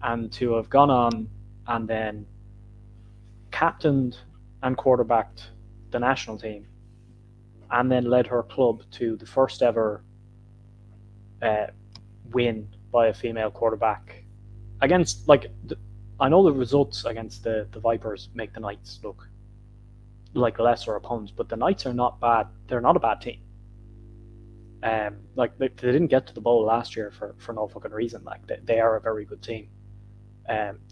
And to have gone on and then captained and quarterbacked the national team, and then led her club to the first ever win by a female quarterback against, like, I know the results against the Vipers make the Knights look like lesser opponents, but the Knights are not bad. They're not a bad team. Like, they didn't get to the bowl last year for no fucking reason. Like, they are a very good team.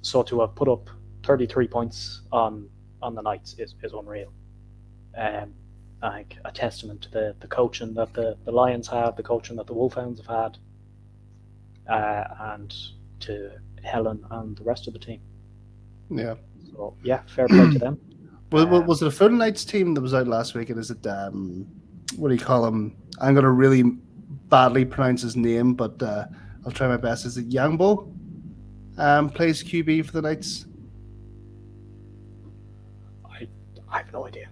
So to have put up 33 points on the Knights is unreal. I think a testament to the coaching that the Lions have, the coaching that the Wolfhounds have had, and to Helen and the rest of the team. Yeah. So yeah, fair play to them. Was it a full Knights team that was out last week? And is it what do you call him? I'm going to really badly pronounce his name, but I'll try my best. Is it Yangbo? Plays QB for the Knights. I have no idea.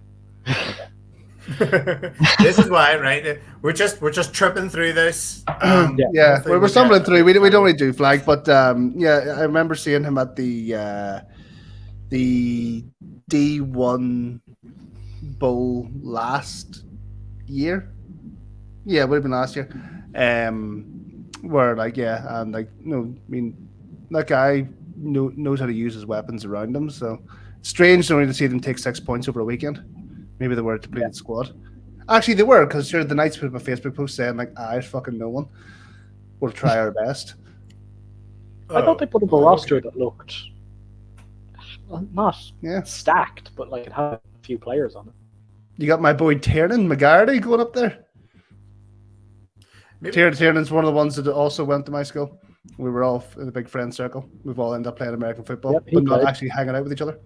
This is why, right? We're just tripping through this. We're stumbling through. We don't really do flag, but I remember seeing him at the D1 bowl last year. Yeah, it would have been last year. Where that guy knows how to use his weapons around him. So strange only to see them take 6 points over a weekend. Maybe they were a depleted squad. Actually, they were, because sure, the Knights put up a Facebook post saying I fucking no one. We'll try our best. I thought they put up a roster that looked not stacked, but like it had a few players on it. You got my boy Tiernan McGarty going up there. Tiernan's one of the ones that also went to my school. We were all in a big friend circle. We've all ended up playing American football, but not actually hanging out with each other.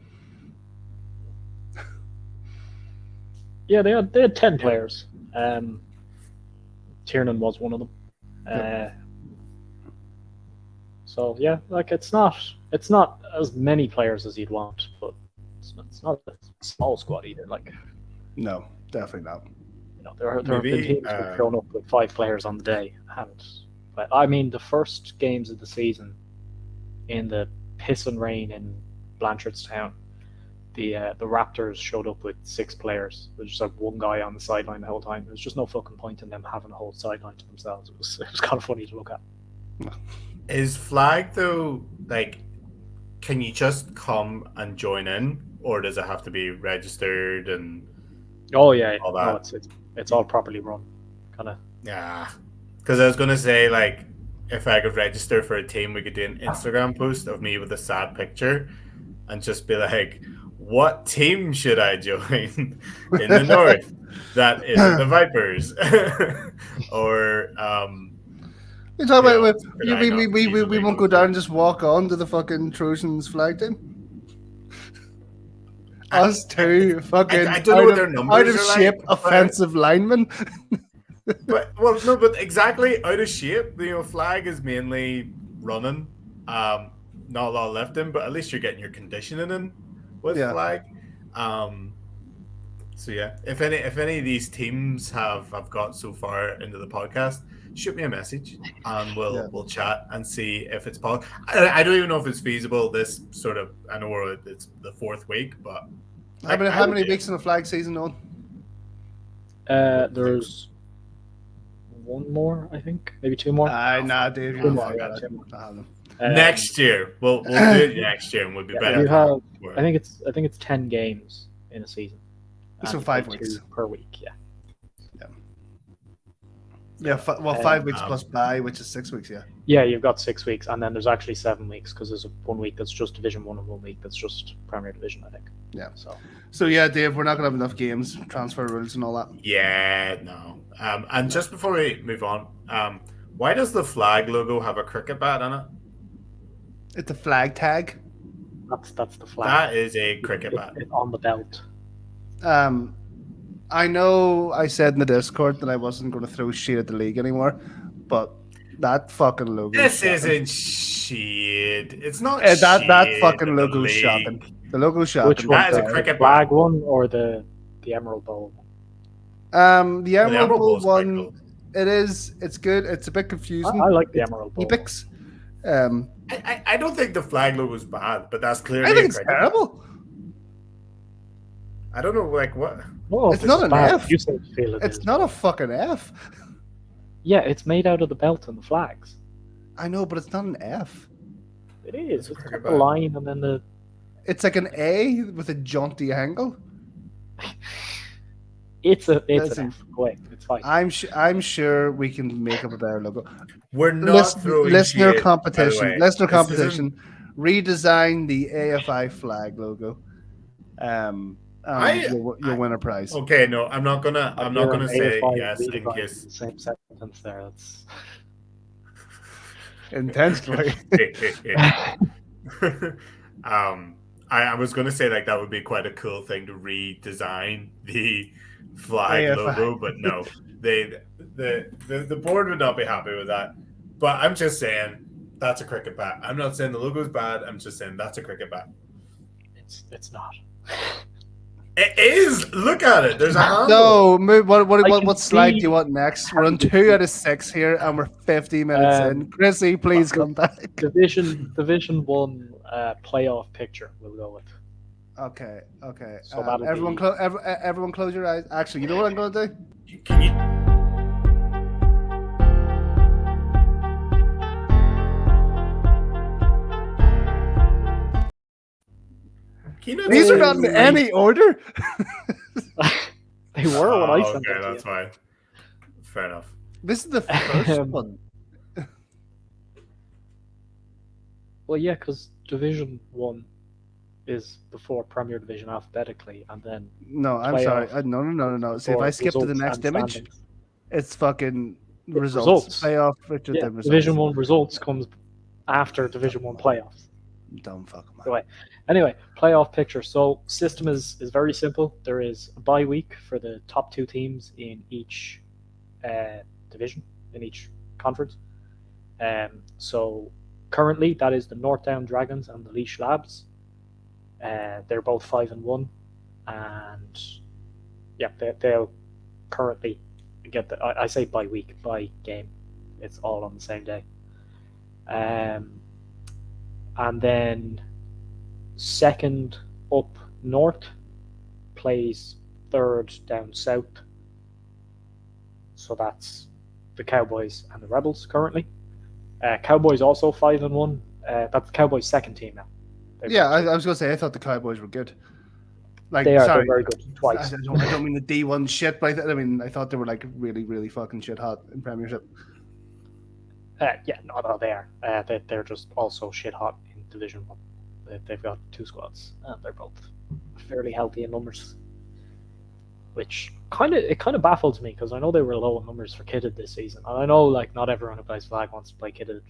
Yeah, they had 10 players. Tiernan was one of them. So yeah, like it's not as many players as you'd want, but it's not a small squad either. Like, no, definitely not. You know, there have been teams who've shown up with 5 players on the day, but I mean the first games of the season in the piss and rain in Blanchardstown, the Raptors showed up with 6 players. There was just like one guy on the sideline the whole time. There was just no fucking point in them having a whole sideline to themselves. It was kind of funny to look at. Is flag though, like, can you just come and join in, or does it have to be registered and all that? No, it's all properly run, kind of. Yeah, because I was gonna say, like, if I could register for a team, we could do an Instagram post of me with a sad picture and just be like, what team should I join in the north that isn't the Vipers? Or we won't go down and just walk on to the fucking Trojans flag team. Us two fucking I don't know what their numbers out of are shape like, offensive linemen. But exactly out of shape. You know, flag is mainly running, not a lot of lifting, but at least you're getting your conditioning in with flag. So yeah, if any of these teams have got so far into the podcast, shoot me a message and we'll chat and see if it's possible. I don't even know if it's feasible. This sort of, I know it's the 4th week, but how many weeks in the flag season on? There's 1 more, I think, maybe 2 more. Nah, Dave. Next year, we'll do it next year, and we'll be better. You have, I think it's 10 games in a season. So 5 weeks per week. Yeah, 5 weeks plus bye, which is 6 weeks. Yeah, you've got 6 weeks, and then there's actually 7 weeks because there's 1 week that's just Division 1 and 1 week that's just Premier Division, I think. Yeah. So yeah, Dave, we're not gonna have enough games, transfer rules, and all that. Yeah, no. And just before we move on, why does the flag logo have a cricket bat on it? It's a flag tag. That's the flag. That is a cricket bat. It's on the belt. I know I said in the Discord that I wasn't going to throw shit at the league anymore, but that fucking logo. This isn't shit. It's not that fucking logo's shocking. The logo's shocking. Which one? That is a cricket flag one or the Emerald Bowl? The Emerald Bowl one. Cool. It is. It's good. It's a bit confusing. I like the Emerald Bowl. Epics. I don't think the flag logo is bad, but that's clearly. I think it's terrible. I don't know, like what. Oh, it's not an F. You seem to feel it's not a fucking F. Yeah, it's made out of the belt and the flags. I know, but it's not an F. It is. It's got the line and then the. It's like an A with a jaunty angle. It's an F. Wait, it's fine. I'm sure we can make up a better logo. We're not throwing listener shit, competition. Listener competition. redesign the AFI flag logo. You'll win a prize. Okay, no, I'm not gonna say AFI yes in redesign case. the same sentence there. That's Intentionally. I was gonna say like that would be quite a cool thing to redesign the flag AFI. logo, but no, the board would not be happy with that. But I'm just saying that's a cricket bat. I'm not saying the logo's bad. I'm just saying that's a cricket bat. it's not. It is. Look at it. There's a handle. No, what slide do you want next? We're on 2 out of 6 here, and we're 50 minutes in. Chrissy, please come back. Division 1 playoff picture. We'll go with. Okay. So everyone, close your eyes. Actually, you know what I'm going to do? Can you? These are not in any order. They were when I sent them. Okay, that's fine. Fair enough. This is the first one. Well, yeah, because Division 1 is before Premier Division alphabetically, and then No, I'm sorry. No. See, if I skip to the next image, standings. it's fucking results. Playoff picture. Yeah, Division 1 results comes after Division 1 playoffs. Dumb fuck, man. Anyway, playoff picture. So system is very simple. There is a bye week for the top 2 teams in each division, in each conference. So currently that is the North Down Dragons and the Laois Labs. They're both 5-1, and yeah, they'll currently get the. I say bye week, bye game. It's all on the same day. And then second up north plays third down south. So that's the Cowboys and the Rebels currently. Cowboys also 5-1. That's the Cowboys' second team now. I was going to say I thought the Cowboys were good. Like they're sorry, very good twice. I don't mean the D1 shit, but I thought they were like really, really fucking shit hot in Premiership. No, they are. They're just also shit hot in Division 1. They've got 2 squads, and they're both fairly healthy in numbers. Which kind of baffles me, because I know they were low in numbers for kitted this season, and I know like not everyone who plays flag wants to play kitted,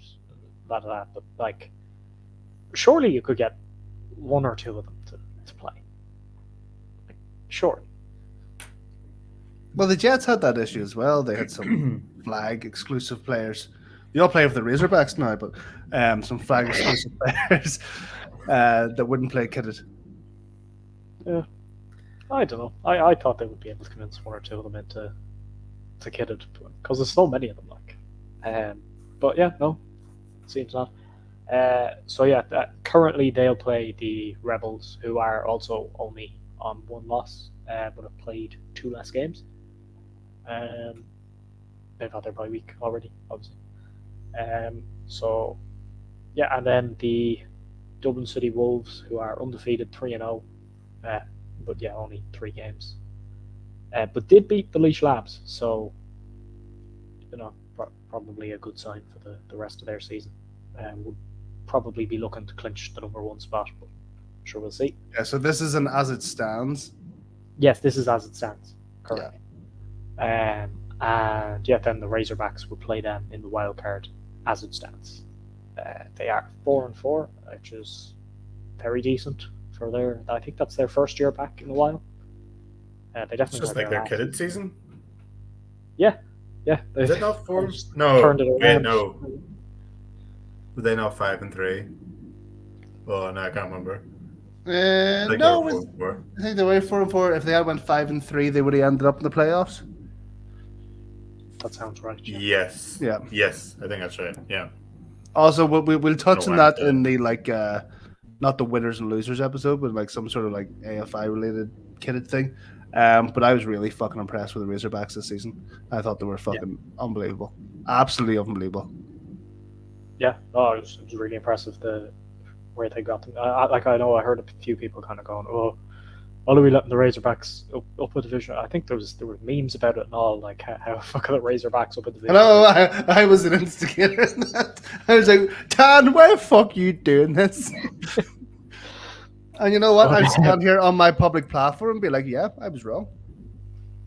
but like surely you could get 1 or 2 of them to play. Like, surely. Well, the Jets had that issue as well. They had some flag exclusive players. They all play with the Razorbacks now, but some flag exclusive players that wouldn't play kitted. Yeah, I don't know. I thought they would be able to convince 1 or 2 of them into kitted, because there's so many of them. But yeah, no, seems not. Currently they'll play the Rebels, who are also only on 1 loss, but have played 2 less games. They've had their bye week already, obviously. And then the Dublin City Wolves, who are undefeated 3-0, but yeah, only 3 games. But did beat the Laois Labs, so probably a good sign for the rest of their season. Would probably be looking to clinch the number 1 spot, but I'm sure we'll see. Yeah, so this is an as it stands. Yes, this is as it stands currently. Yeah. And then the Razorbacks will play them in the wild card as it stands. They are 4-4, which is very decent for their. I think that's their first year back in a while. They definitely. It's just like their kitted season. Yeah. Is it not 4? No. Turned it around. No. Were they not 5-3? Oh no, I can't remember. No, I think they were 4-4. If they had went 5-3, they would have ended up in the playoffs. That sounds right. Yes. Yeah. Yes, I think that's right. Yeah. Also, we'll touch on that in the not the winners and losers episode, but like some sort of like AFI related kitted thing. But I was really fucking impressed with the Razorbacks this season. I thought they were fucking unbelievable, absolutely unbelievable. Yeah, it was really impressive where they got them. I know I heard a few people kind of going, Why are we letting the Razorbacks up a division? I think there were memes about it and all, like how fucking the Razorbacks up a division. Hello, I was an instigator in that. I was like, Tan, why the fuck are you doing this? And you know what? I'd stand here on my public platform and be like, yeah, I was wrong.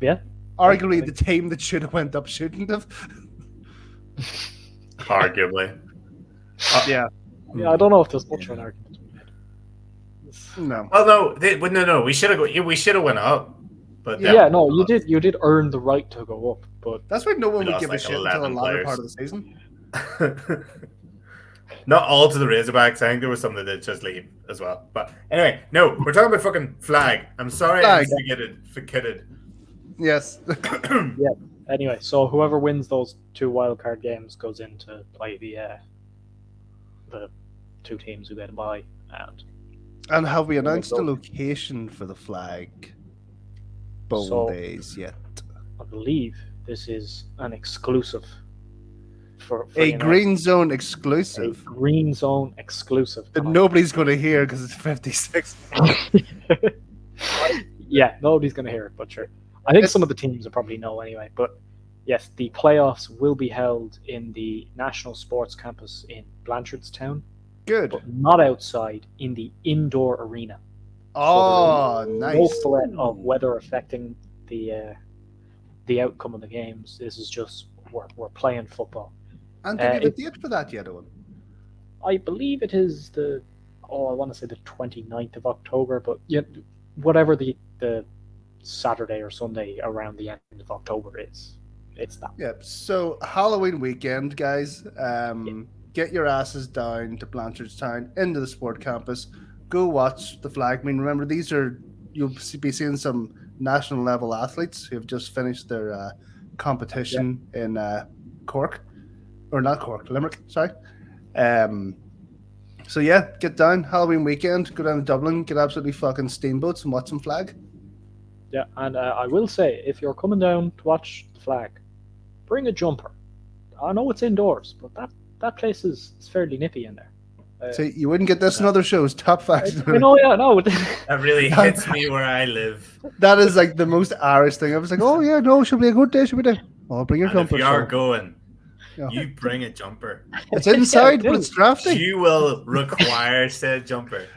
Yeah. Arguably, the team that should have went up shouldn't have. Arguably. Yeah. Yeah, I don't know if there's much of an argument to be made. No. Well, no. We should have went up. But Yeah, no, you did earn the right to go up, but that's why no one would give a like shit until the latter part of the season. Not all to the Razorbacks. I think there was some that did just leave as well. But anyway, no, we're talking about fucking flag. I'm sorry, I instigated. Yes. Yeah. Anyway, so whoever wins those 2 wildcard games goes in to play the 2 teams who get a bye. And have we announced the location for the flag bowl days yet? I believe this is an exclusive for a GreenZone exclusive. A GreenZone exclusive. That nobody's going to hear because it's 56. Yeah, nobody's going to hear it, but sure. I think some of the teams will probably know anyway. But yes, the playoffs will be held in the National Sports Campus in Blanchardstown. Good. But not outside, in the indoor arena. Oh, so nice. No threat of weather affecting the outcome of the games. This is just we're playing football. And do you have a date for that yet, Owen? I believe it is I want to say the 29th of October, but yeah, whatever the Saturday or Sunday around the end of October is, it's that. Yeah, so Halloween weekend, guys. Get your asses down to Blanchardstown, into the sport campus. Go watch the flag. I mean, remember, you'll be seeing some national level athletes who have just finished their competition in Cork. Or not Cork, Limerick, sorry. So yeah, get down, Halloween weekend, go down to Dublin, get absolutely fucking steamboats and watch some flag. Yeah, and I will say, if you're coming down to watch the flag, bring a jumper. I know it's indoors, but that place is fairly nippy in there. So you wouldn't get this in other shows, top facts. No. That really hits me where I live. That is like the most Irish thing. I was like, oh yeah, no, should be a good day, should be there. Oh, bring your jumper. If you are going, you bring a jumper. It's inside, but it's drafty. You will require said jumper.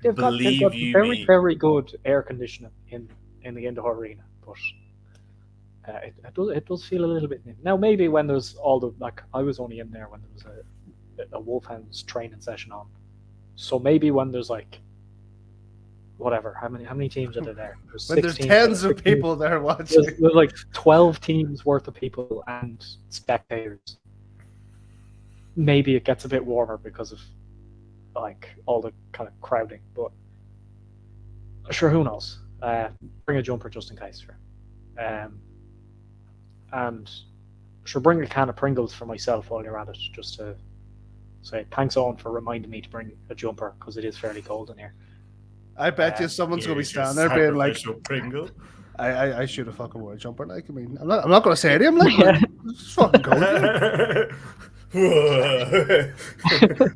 They've got very, very good air conditioning in the indoor arena, but it does feel a little bit. Now maybe when there's all the I was only in there when there was a Wolfhounds training session on, so maybe when there's whatever, how many teams are there? There's tens of people there watching. There's like 12 teams worth of people and spectators. Maybe it gets a bit warmer because of all the kind of crowding, but sure, who knows? Bring a jumper just in case, sure. And sure, bring a can of Pringles for myself while you're at it, just to say thanks, Owen, for reminding me to bring a jumper because it is fairly cold in here. I bet you someone's gonna be standing there being like, Pringle. I should have fucking worn a jumper. Like, I mean, I'm not gonna say it. I'm like, it's fucking cold. I'm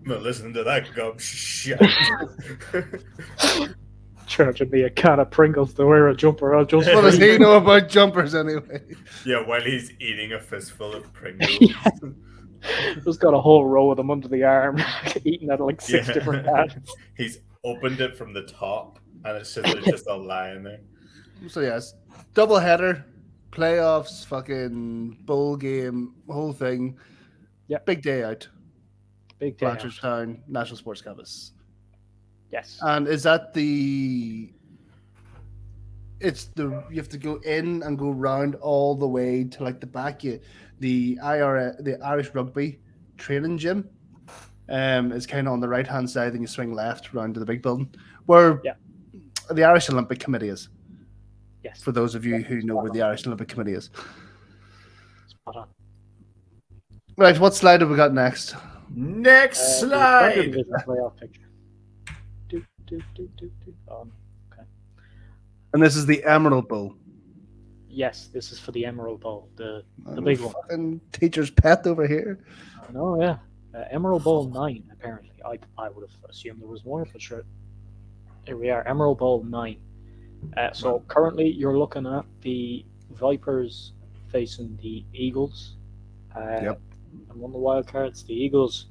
not listening to that gum shit. Charging me a can of Pringles to wear a jumper. What does he know about jumpers anyway? Yeah, while he's eating a fistful of Pringles. Just got a whole row of them under the arm, eating at like 6 different cans. He's opened it from the top, and it's just all lying there. So yes, double header, playoffs, fucking bowl game, whole thing. Yeah, big day out. Big day. Blanchardstown, National Sports Campus. Yes. And is that you have to go in and go round all the way to like the back. The Irish rugby training gym is kind of on the right hand side, and you swing left round to the big building where the Irish Olympic Committee is. Yes. For those of you who know where the Irish Olympic Committee is. Spot on. Right, what slide have we got next? Next slide. Playoff picture. Okay. And this is the Emerald Bowl. Yes, this is for the Emerald Bowl, the big one. Fucking teacher's pet over here. No, yeah. Emerald Bowl 9, apparently. I would have assumed there was more, but sure. Here we are, Emerald Bowl 9. So currently you're looking at the Vipers facing the Eagles. Yep. And one of the wild cards, the Eagles.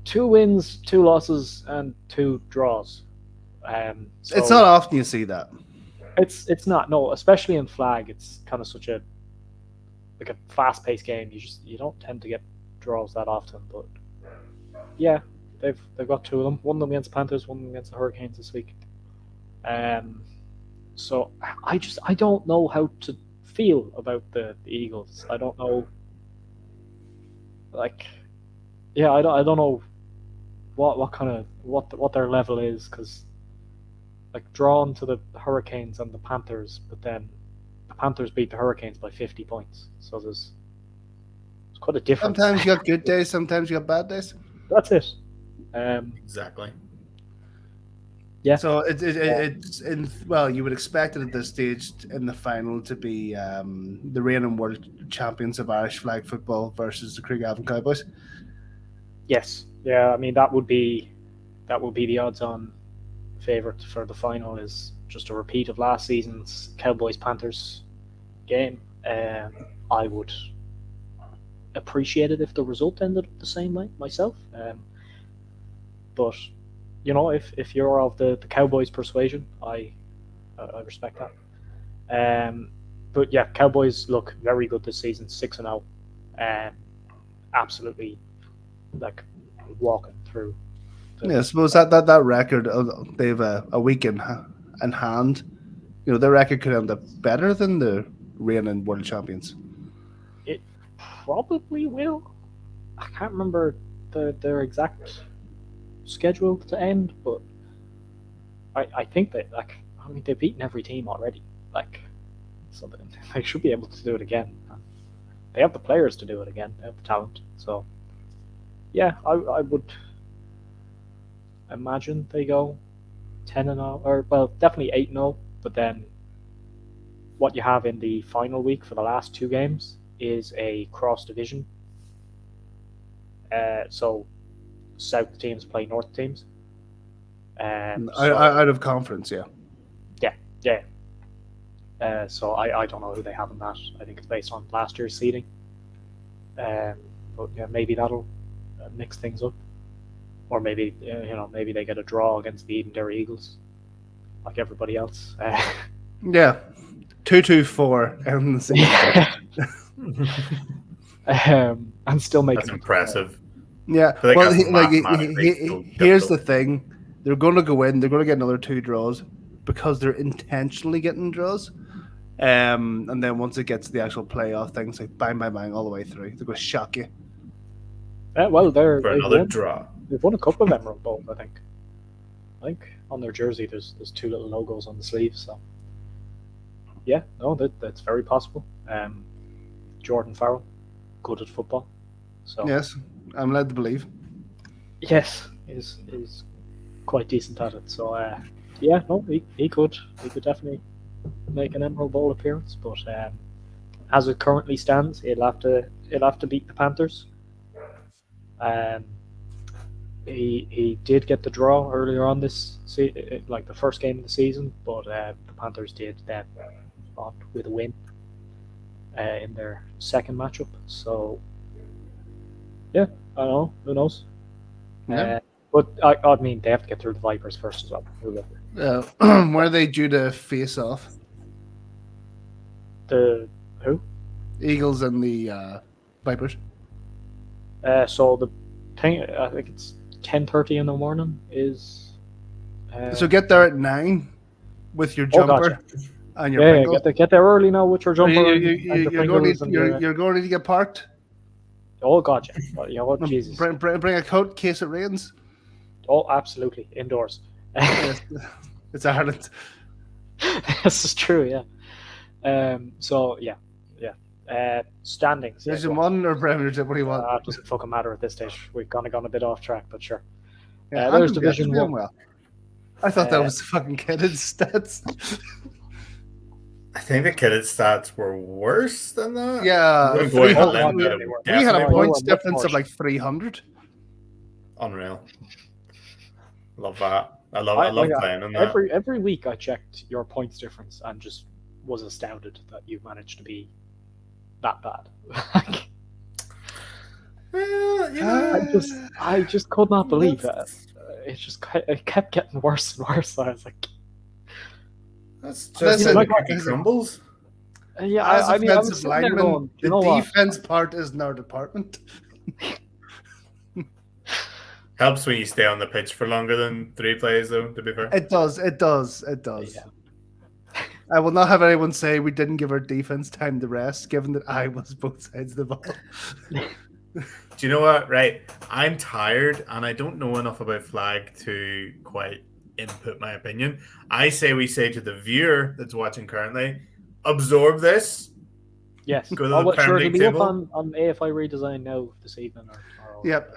2 wins, 2 losses, and 2 draws. So It's not often you see that. It's not, no, especially in flag. It's kind of such a fast-paced game. You don't tend to get draws that often, but yeah, they've got 2 of them. One of them against the Panthers, one of them against the Hurricanes this week. So I don't know how to feel about the Eagles. I don't know, like, yeah, I don't know what kind of what their level is, because like drawn to the Hurricanes and the Panthers, but then the Panthers beat the Hurricanes by 50 points. So there's quite a difference. Sometimes you got good days, sometimes you got bad days. That's it. Exactly. Yeah. So it's well, you would expect it at this stage in the final to be the reigning world champions of Irish flag football versus the Craigavon Cowboys. Yes. Yeah. I mean, that would be the odds-on favorite for the final, is just a repeat of last season's Cowboys Panthers game. I would appreciate it if the result ended up the same way myself. But you know, if you're of the Cowboys persuasion, I respect that. But yeah, Cowboys look very good this season, 6-0, absolutely like walking through. Yeah, I suppose that record, they've a week in hand. You know, their record could end up better than the reigning world champions. It probably will. I can't remember their exact schedule to end, but I think that, like, I mean, they've beaten every team already. Like, so they should be able to do it again. They have the players to do it again. They have the talent. So yeah, I would imagine they go 10-0, or well, definitely 8-0. But then what you have in the final week for the last 2 games is a cross division. So South teams play North teams. Out of conference, yeah. So I don't know who they have in that. I think it's based on last year's seeding. But yeah, maybe that'll mix things up. Or maybe maybe they get a draw against the Edenderry Eagles, like everybody else. Yeah, 2-2-4 in the season. And still making. That's impressive. Yeah, Like, well, that's here's the thing: they're going to go in, they're going to get another 2 draws because they're intentionally getting draws. And then once it gets to the actual playoff things, like bang, bang, bang, all the way through, they're going to shock you. Well, for another draw. They've won a couple of Emerald Bowls, I think. I think on their jersey there's 2 little logos on the sleeves. So yeah, no, that's very possible. Jordan Farrell, good at football. So Yes, I'm led to believe. yes, is quite decent at it. So yeah, no, he could definitely make an Emerald Bowl appearance. But as it currently stands, he'll have to beat the Panthers. He did get the draw earlier on this like the first game of the season, but the Panthers did then on with a win in their second matchup. So yeah, I don't know, who knows. Yeah. But I mean, they have to get through the Vipers first as well. Where are they due to face off? The who? Eagles and the Vipers. So the thing, I think it's 10:30 in the morning. Is so get there at 9 with your jumper gotcha. and your Pringles. Get there early now with your jumper. You're going to need to get parked. Oh, gotcha. Well, you know what, Jesus. Bring a coat in case it rains. Oh, absolutely, indoors. It's Ireland. This is true, yeah. So yeah. Standings. Division 1 or Premiership? What do you want? It doesn't fucking matter at this stage. We've kind of gone a bit off track, but sure. Yeah, there's Division 1. Well. I thought that was fucking kidded stats. I think the kidded stats were worse than that. Yeah, we had a points difference of like 300. Unreal. Love that. I love playing on that. Every week I checked your points difference and just was astounded that you managed to be that bad. Well, you know, I just could not believe it. It kept getting worse and worse. I was like, that's just Listen, the cookie crumbles. yeah, As I mean, I was offensive sitting there lineman, going, you the know what? defense part isn't our department. Helps when you stay on the pitch for longer than 3 plays, though. To be fair, It does. Yeah. I will not have anyone say we didn't give our defense time to rest, given that I was both sides of the ball. do you know what? Right, I'm tired and I don't know enough about flag to quite input my opinion. I say we say to the viewer that's watching currently, absorb this. Yes. Go to the Premier Sure, League it'll be up table. on AFI redesign now this evening or tomorrow. Yep.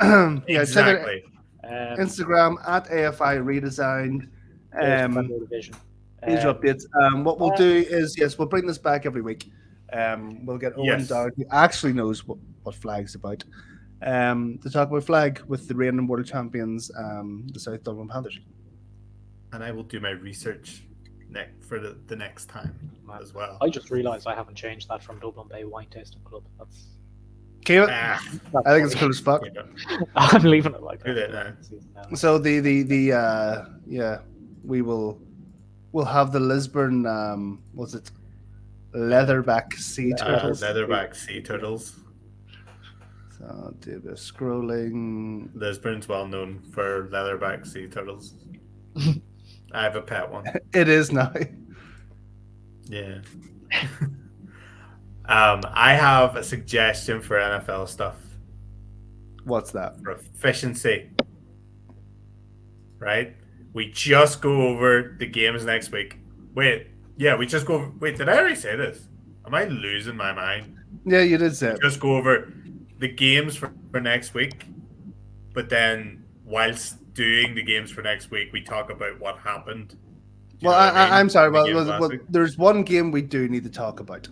Yeah, Exactly. Instagram at AFI redesigned. Premier Division. These are updates. What we'll do is, yes, we'll bring this back every week. We'll get Owen Yes. down, who actually knows what Flag's about, to talk about Flag with the reigning world champions, the South Dublin Panthers. And I will do my research for the next time as well. I just realised I haven't changed that from Dublin Bay Wine Tasting Club. That's Keep it. Ah, I think it's cool as fuck. I'm leaving it like Do that. that now. So we'll have the Lisburn was it Leatherback sea turtles. Leatherback sea turtles. So do a bit of scrolling. Lisburn's well known for leatherback sea turtles. I have a pet one. It is now. Yeah. I have a suggestion for NFL stuff. What's that? For efficiency. Right? We just go over the games next week. Wait, we just go over... Wait, did I already say this? Am I losing my mind? Yeah, you did say it. Just go over the games for next week, but then whilst doing the games for next week, we talk about what happened. Well, I'm sorry. Well, there's one game we do need to talk about.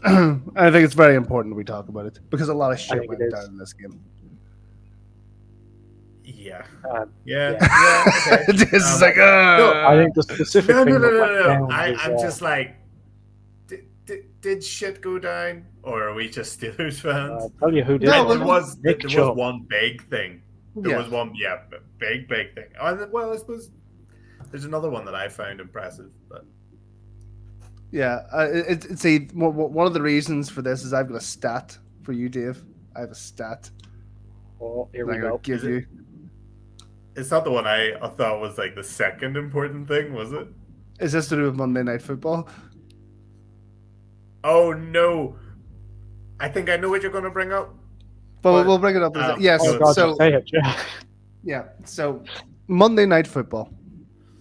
I think it's very important we talk about it because a lot of shit went down in this game. Yeah. Yeah. Okay. This is like, No, I think the specific thing. No. I'm just like, did shit go down, or are we just Steelers fans? Tell you who did. No, there was one big thing. There was one, big thing. Well, I suppose there's another one that I found impressive, but yeah, see, one of the reasons for this is I've got a stat for you, Dave. I have a stat. Oh, here we go. Give you. It's not the one I thought was like the second important thing, was it? Is this to do with Monday Night Football? Oh no! I think I know what you're going to bring up. But we'll bring it up. Yes. So say it. Yeah. So Monday Night Football.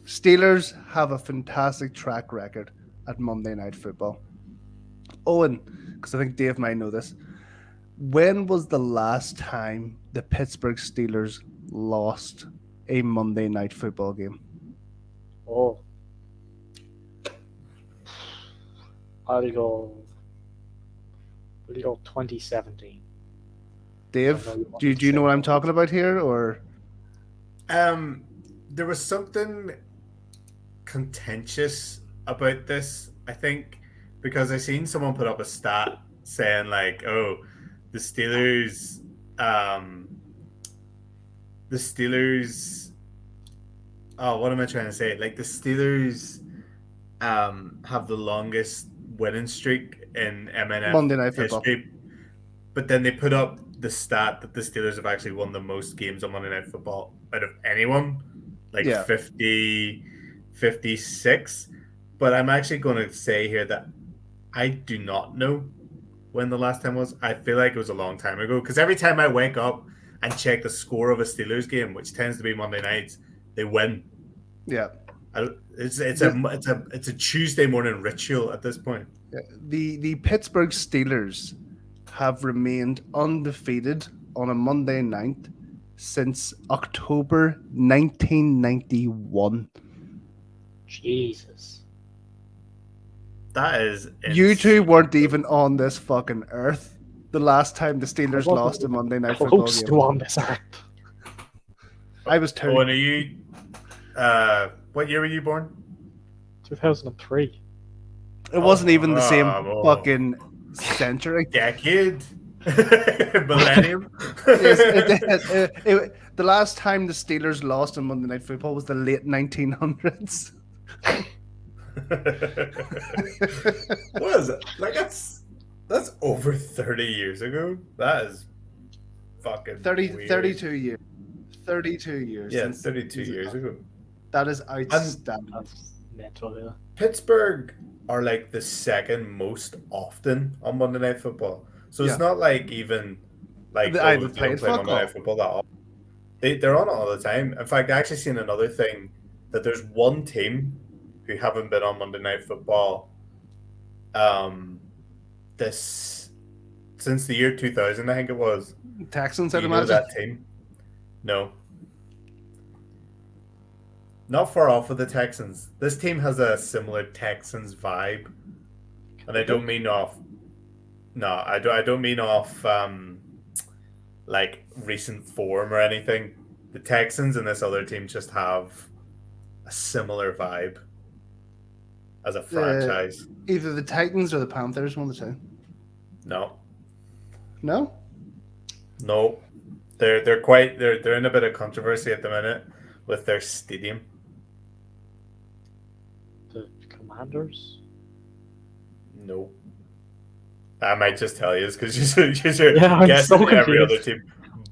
Steelers have a fantastic track record at Monday Night Football. Owen, because I think Dave might know this. When was the last time the Pittsburgh Steelers lost a Monday Night Football game? Oh. I'll go 2017. Dave, do you know what I'm talking about here, or? There was something contentious about this, I think, because I seen someone put up a stat saying like, "Oh, the Steelers, oh, what am I trying to say? Like the Steelers, have the longest winning streak in MNF Monday Night history." Football. But then they put up the stat that the Steelers have actually won the most games on Monday Night Football out of anyone, like 50, 56. But I'm actually going to say here that I do not know when the last time was. I feel like it was a long time ago because every time I wake up and check the score of a Steelers game, which tends to be Monday nights, they win. Yeah. It's a Tuesday morning ritual at this point. The Pittsburgh Steelers have remained undefeated on a Monday night since October 1991. Jesus. That is insane. You two weren't even on this fucking earth the last time the Steelers lost a Monday Night Football game. On this earth. I was two. Oh, and are you What year were you born? 2003. It wasn't even the same Oh, fucking century. decade, millennium. Yes, the last time the Steelers lost on Monday Night Football was the late 1900s. What is it? Like that's over 30 years ago. That is fucking 32 years. 32 years. Yeah, since 32 years ago. That is outstanding. That's mental, yeah. Pittsburgh are like the second most often on Monday Night Football. So it's not like even like I they haven't don't played play Monday Night football. Football that often. They're on it all the time. In fact, I actually seen another thing that there's one team who haven't been on Monday Night Football this since the year 2000, I think it was. Texans, Do I'd you know imagine. that team? No. Not far off of the Texans. This team has a similar Texans vibe. And I don't mean off I don't mean off like recent form or anything. The Texans and this other team just have a similar vibe as a franchise. Either the Titans or the Panthers, one of the two. No. No? They're in a bit of controversy at the minute with their stadium. The Commanders? No. I might just tell you because you're I'm guessing so every confused. other team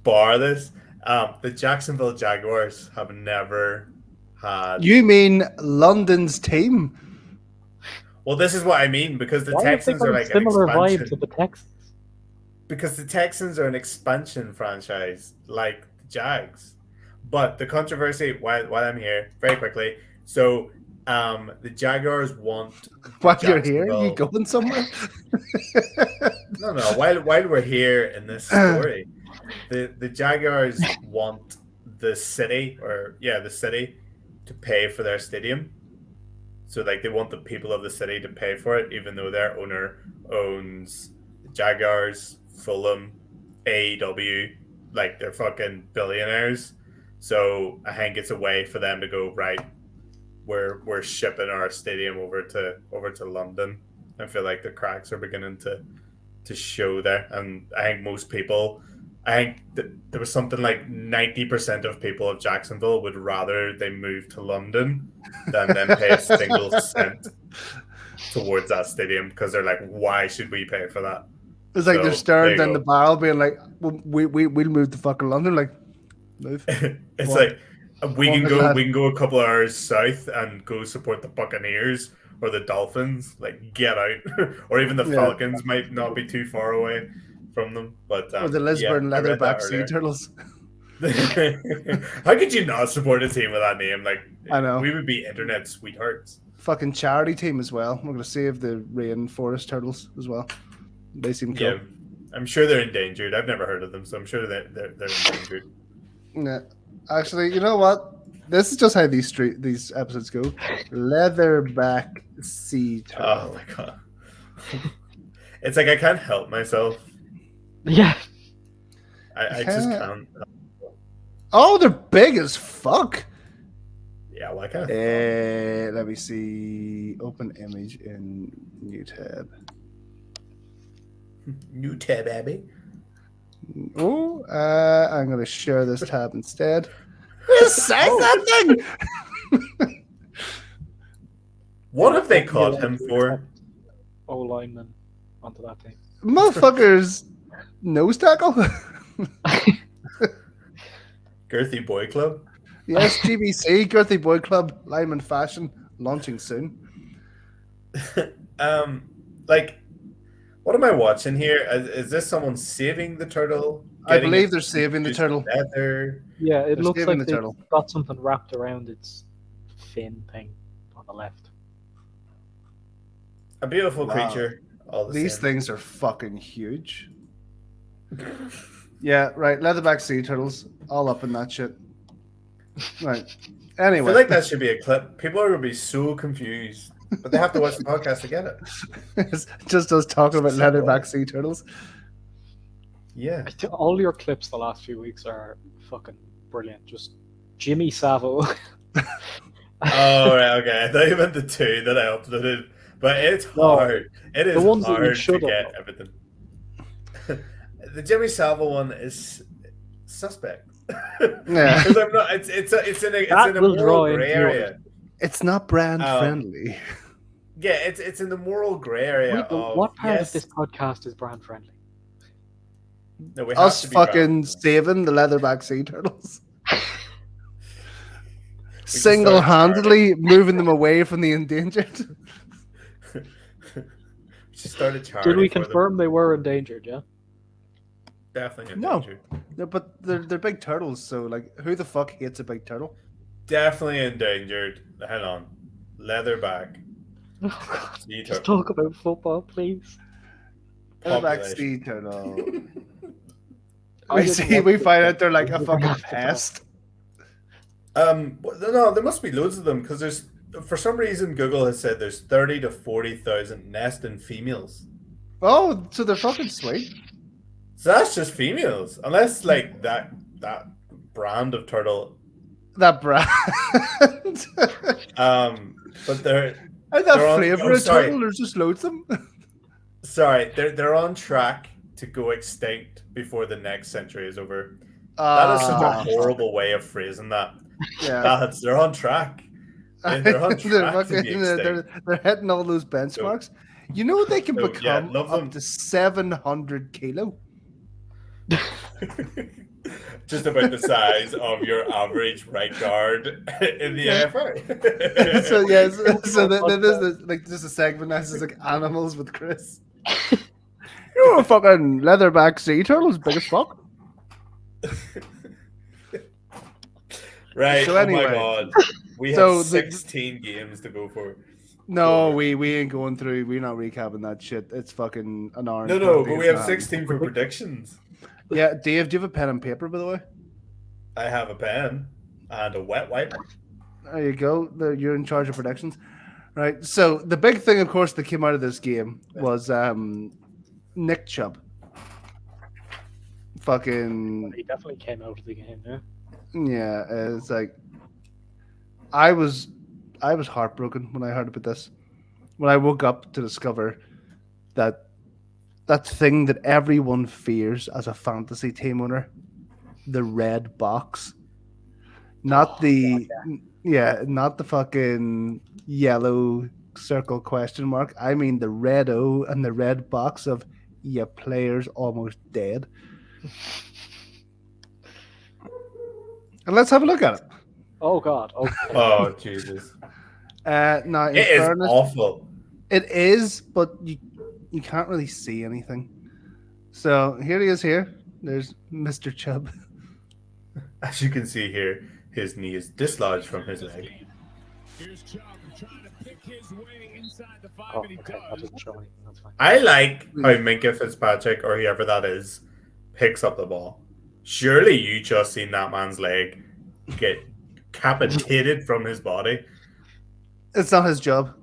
bar this. The Jacksonville Jaguars have never had. You mean London's team? Well, this is what I mean because the Why Texans are have they got a like an similar vibe expansion. to the Texans? Because the Texans are an expansion franchise like the Jags. But the controversy, while I'm here, very quickly. So, the Jaguars want. While you're here, Jacksonville- you going somewhere? No. While we're here in this story, the Jaguars want the city to pay for their stadium. So like they want the people of the city to pay for it, even though their owner owns the Jaguars, Fulham, AEW, like they're fucking billionaires. So I think it's a way for them to go, right, we're shipping our stadium over to London. I feel like the cracks are beginning to show there, and I think most people, there was something like 90% of people of Jacksonville would rather they move to London than them pay a single cent towards that stadium because they're like, why should we pay for that? It's like So, they're staring there down you the go. barrel, being like, well, we'll move to fucking London. Like, move. It's What? like we What can is go that? we can go a couple of hours south and go support the Buccaneers or the Dolphins. Like, get out. Or even the Yeah. Falcons might not be too far away from them. But Or the Lisburn I read that Leatherback Sea earlier. Turtles. How could you not support a team with that name? Like, I know. we would be internet sweethearts. Fucking charity team as well. We're going to save the rainforest turtles as well. They seem cool. Yeah, I'm sure they're endangered. I've never heard of them, so I'm sure they're endangered. Yeah. Actually, you know what? This is just how these episodes go. Leatherback sea turtle. Oh my god! It's like I can't help myself. Yeah. I just can't. Oh, they're big as fuck. Yeah, well, I can't. Let me see. Open image in new tab. New tab, Abby. Oh, I'm going to share this tab instead. Who sang that thing? What have they caught him for? O lineman onto that thing. Motherfuckers, nose tackle. Girthy Boy Club. Yes, GBC, Girthy Boy Club, Lyman Fashion, launching soon. Like, what am I watching here? Is this someone saving the turtle? I believe they're saving the Just turtle. Leather? Yeah, it They're looks saving like the they've turtle. got something wrapped around its fin thing on the left. A beautiful Wow. creature. All the These same. things are fucking huge. Yeah, right. Leatherback sea turtles, all up in that shit. Right. I Anyway, feel like that should be a clip. People are going to be so confused, but they have to watch the podcast to get it. it's just us talking about Simple. leatherback sea turtles. Yeah. I think all your clips the last few weeks are fucking brilliant. Just Jimmy Savile Oh, right, okay. I thought you meant the 2 that I uploaded, but it's No, hard. It is ones that you hard to should get upload. everything. The Jimmy Savile one is suspect. Yeah. Because I'm not. It's in That a will moral draw in gray viewers. area. It's not brand Um, friendly. Yeah, it's in the moral gray area Wait, but of what part yes. of this podcast is brand friendly? No, we have Us to be fucking brand. saving the leatherback sea turtles. We should start a Single-handedly moving them away from the endangered. We should start a charity. Did we for confirm they were endangered? Yeah. them. Definitely No. endangered. No, but they're big turtles, so like, who the fuck hates a big turtle? Definitely endangered. Hang on, leatherback. Oh, God. Sea Just turtle. talk about football, please. Leatherback Population. sea turtle. I We didn't see, want we to find say out they're like a we fucking have to talk. pest. No, there must be loads of them because there's for some reason Google has said there's 30 to 40,000 nesting females. Oh, so they're fucking sweet. So that's just females, unless like that brand of turtle. That brand. But they're And that They're on- flavour oh, of sorry. turtle, there's just loads of them. sorry, they're on track to go extinct before the next century is over. That is such a horrible way of phrasing that. Yeah. They're on track. They're on track to be they're hitting all those benchmarks. You know they can So, yeah, become love up them. to 700 kilo. Just about the size of your average right guard in the AFI. So yes, so there's a segment that's just like animals with Chris. You're a fucking leatherback sea turtle, big as fuck. Right. So anyway. Oh my god. We So have the- 16 games to go for. No, we ain't going through. We're not recapping that shit. It's fucking an hour. No, and no, 20, but we it's have not. 16 for predictions. Yeah, Dave, do you have a pen and paper, by the way? I have a pen and a wet wipe. There you go. You're in charge of predictions. Right. So the big thing, of course, that came out of this game was Nick Chubb. Fucking He definitely came out of the game. Yeah. yeah, it's like I was heartbroken when I heard about this. When I woke up to discover that thing that everyone fears as a fantasy team owner, the red box. Not not the fucking yellow circle question mark. I mean the red O and the red box of your player's almost dead. And let's have a look at it. Oh God. Okay. Oh, Jesus. Now, in It is fairness, awful. it is, but you can't really see anything. So here he is. Here, there's Mr. Chubb. As you can see here, his knee is dislodged from his leg. Here's Chubb trying to pick his way inside the 5, Oh, and he okay. does. That doesn't show anything. That's fine. I like how Minka Fitzpatrick, or whoever that is, picks up the ball. Surely you just seen that man's leg get capitated from his body. It's not his job.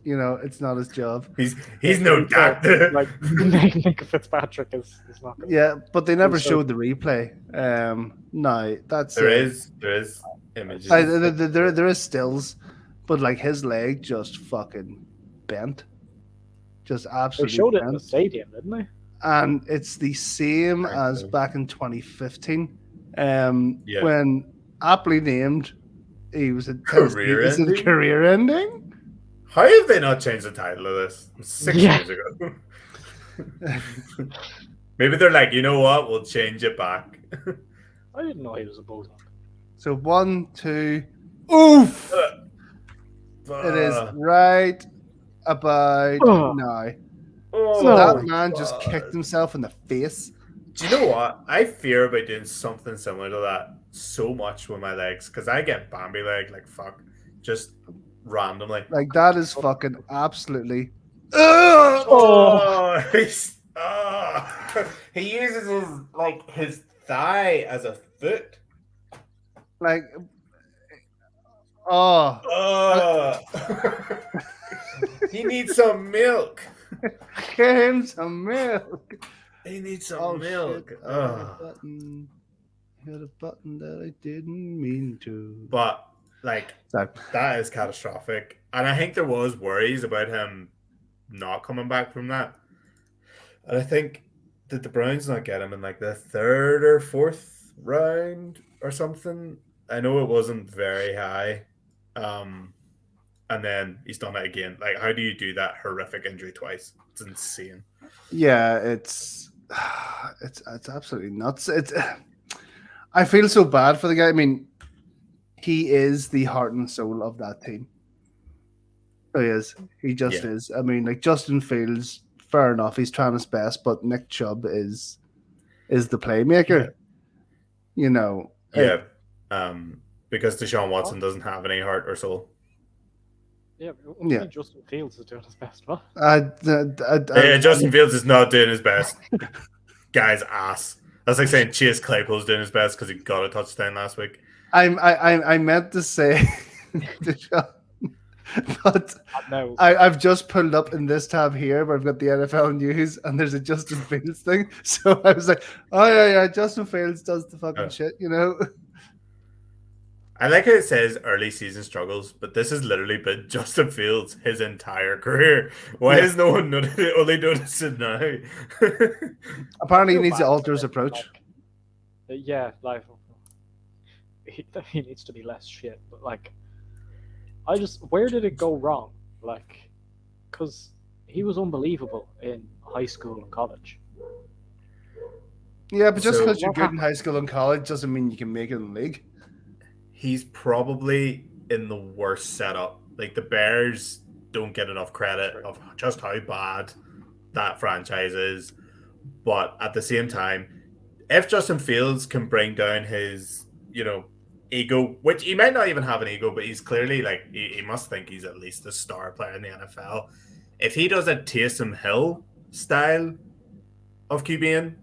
It's not his job. He's no doctor. Like Nick Fitzpatrick is not good. Yeah, but they never So- showed the replay. No, that's There is images. there is stills, but like his leg just fucking bent, just They absolutely showed it in the bent. stadium, didn't they? And it's the same as Okay. back in 2015, Yeah. when aptly named, he was a Career ending? career ending. How have they not changed the title of this 6 Yeah. years ago? Maybe they're like, you know what? We'll change it back. I didn't know he was a bulldog. So 1, 2, oof! It is right about Oh. now. Oh, So that my man just God. kicked himself in the face. Do you know what? I fear about doing something similar to that so much with my legs because I get Bambi leg like fuck, just randomly. Like that is fucking absolutely. Oh, he uses his thigh as a foot. Like, oh, Oh, he needs some milk. get him some milk. He needs some Oh, milk. shit. Oh. Button. hit a button that I didn't mean to. But like Sorry. that is catastrophic, and I think there was worries about him not coming back from that. And I think did the Browns not get him in like the third or fourth round or something? I know it wasn't very high. And then he's done it again. Like, how do you do that horrific injury twice? It's insane. Yeah, it's absolutely nuts. I feel so bad for the guy. I mean, he is the heart and soul of that team. He is. He just is. I mean, like Justin Fields, fair enough. He's trying his best, but Nick Chubb is the playmaker. Yeah. You know. Yeah. Because Deshaun Watson doesn't have any heart or soul. Yeah, what do you mean Justin Fields is doing his best, what? Justin Fields is not doing his best. Guy's ass. That's like saying Chase Claypool's doing his best because he got a touchdown last week. I meant to say Deshaun, but I've just pulled up in this tab here where I've got the NFL news and there's a Justin Fields thing. So I was like, oh yeah, Justin Fields does the fucking shit, you know? I like how it says early season struggles, but this has literally been Justin Fields his entire career. Why is no one only noticing now? Apparently he needs to alter his approach. He needs to be less shit. But like, where did it go wrong? Like, because he was unbelievable in high school and college. Yeah, but just because you're good in high school and college doesn't mean you can make it in the league. He's probably in the worst setup. Like the Bears don't get enough credit of just how bad that franchise is. But at the same time, if Justin Fields can bring down his, ego, which he might not even have an ego, but he's clearly like, he must think he's at least a star player in the NFL. If he does a Taysom Hill style of QBing,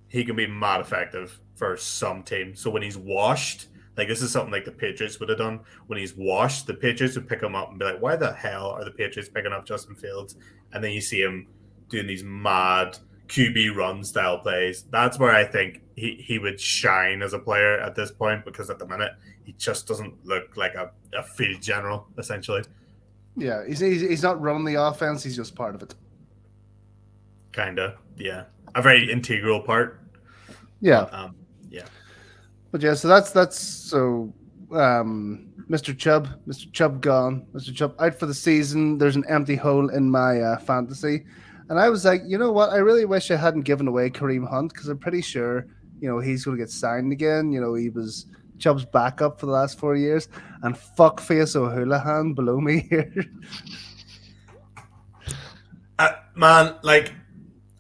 he can be mad effective for some team. So when he's washed, like this is something like the Patriots would have done. When he's washed, the Patriots would pick him up and be like, why the hell are the Patriots picking up Justin Fields? And then you see him doing these mad QB run style plays. That's where I think he would shine as a player at this point, because at the minute he just doesn't look like a field general, essentially. Yeah, he's not running the offense, he's just part of it. Kinda, yeah. A very integral part. Yeah. But, yeah. But yeah, so that's Mr. Chubb gone. Mr. Chubb out for the season. There's an empty hole in my fantasy. And I was like, you know what? I really wish I hadn't given away Kareem Hunt, because I'm pretty sure, he's going to get signed again. He was Chubb's backup for the last 4 years. And fuckface O'Houlihan below me here. Man, like,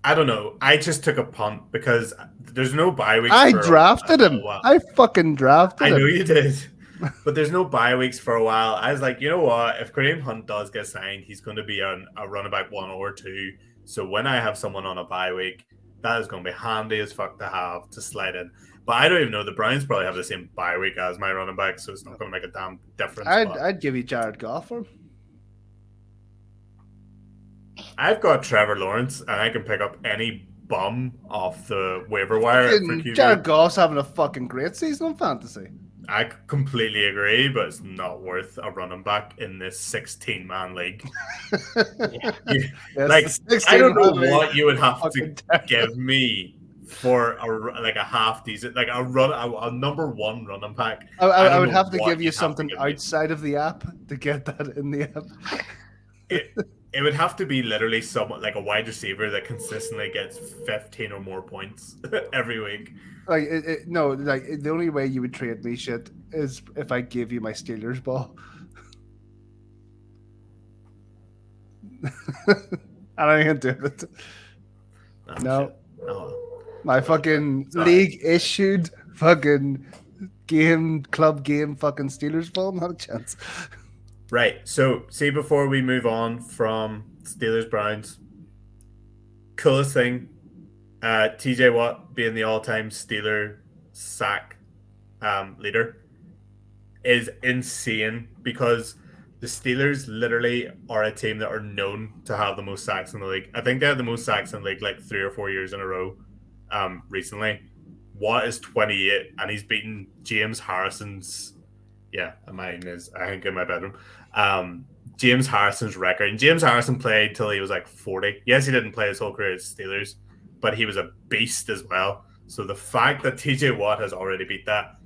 I don't know. I just took a punt because there's no bye weeks. I drafted him. I fucking drafted him. I know you did. But there's no bye weeks for a while. I was like, you know what? If Kareem Hunt does get signed, he's going to be a running back 1 or 2. So when I have someone on a bye week, that is going to be handy as fuck to have to slide in. But I don't even know. The Browns probably have the same bye week as my running back, so it's not going to make a damn difference. I'd give you Jared Goff for him. I've got Trevor Lawrence, and I can pick up any bum off the waiver wire. Jared Goff's having a fucking great season on fantasy. I completely agree, but it's not worth a running back in this 16-man league. I don't know what you would have to give me for a half decent, like a number 1 running back. I would have to give you something outside of the app to get that in the app. It would have to be literally someone like a wide receiver that consistently gets 15 or more points every week. The only way you would trade me shit is if I gave you my Steelers ball. I don't even do it. No. My fucking league issued fucking club game fucking Steelers ball, not a chance. Right. So, see, before we move on from Steelers Browns, coolest thing, TJ Watt being the all-time Steeler sack leader is insane, because the Steelers literally are a team that are known to have the most sacks in the league. I think they had the most sacks in the league like 3 or 4 years in a row recently, Watt is 28, and he's beaten James Harrison's. Yeah, mine is, I think, in my bedroom. James Harrison's record. And James Harrison played till he was like 40. Yes, he didn't play his whole career at Steelers, but he was a beast as well. So the fact that TJ Watt has already beat that,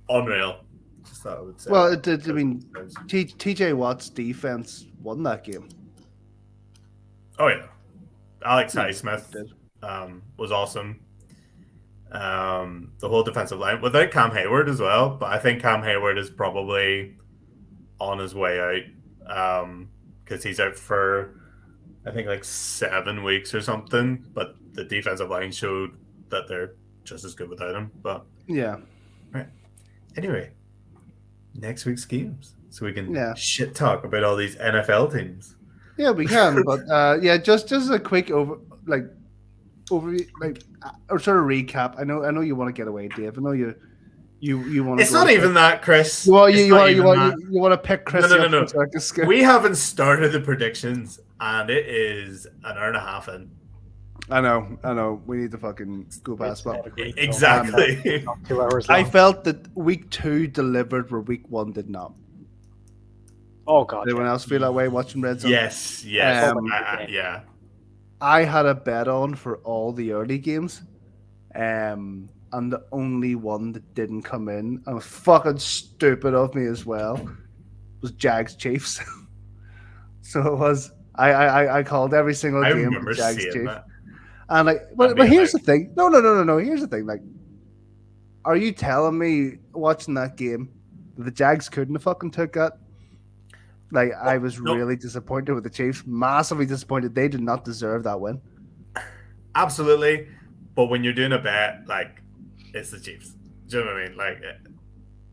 unreal. Just thought I would say. Well, TJ Watt's defense won that game. Oh yeah, Alex Highsmith was awesome. The whole defensive line without Cam Hayward as well, but I think Cam Hayward is probably on his way out because he's out for I think like 7 weeks or something. But the defensive line showed that they're just as good without him. But yeah, right. Anyway, next week's games, so we can shit talk about all these NFL teams. Yeah, we can. But just a quick overview, or sort of recap. I know you want to get away, Dave. I know you want. It's not even that, Chris. You want to pick Chris. No. We haven't started the predictions, and it is an hour and a half in. I know. We need to fucking go past that. Exactly. 2 hours long. I felt that week 2 delivered where week 1 did not. Oh God! Anyone else feel that way watching Red Zone? Yes. Yeah. I had a bet on for all the early games, and the only one that didn't come in, and was fucking stupid of me as well, was Jags Chiefs. So it was. I called every single game for Jags Chiefs. That. And but here's the thing. No. Here's the thing. Like, are you telling me watching that game that the Jags couldn't have fucking took that? Like, I was really disappointed with the Chiefs. Massively disappointed. They did not deserve that win. Absolutely. But when you're doing a bet, like, it's the Chiefs. Do you know what I mean? Like,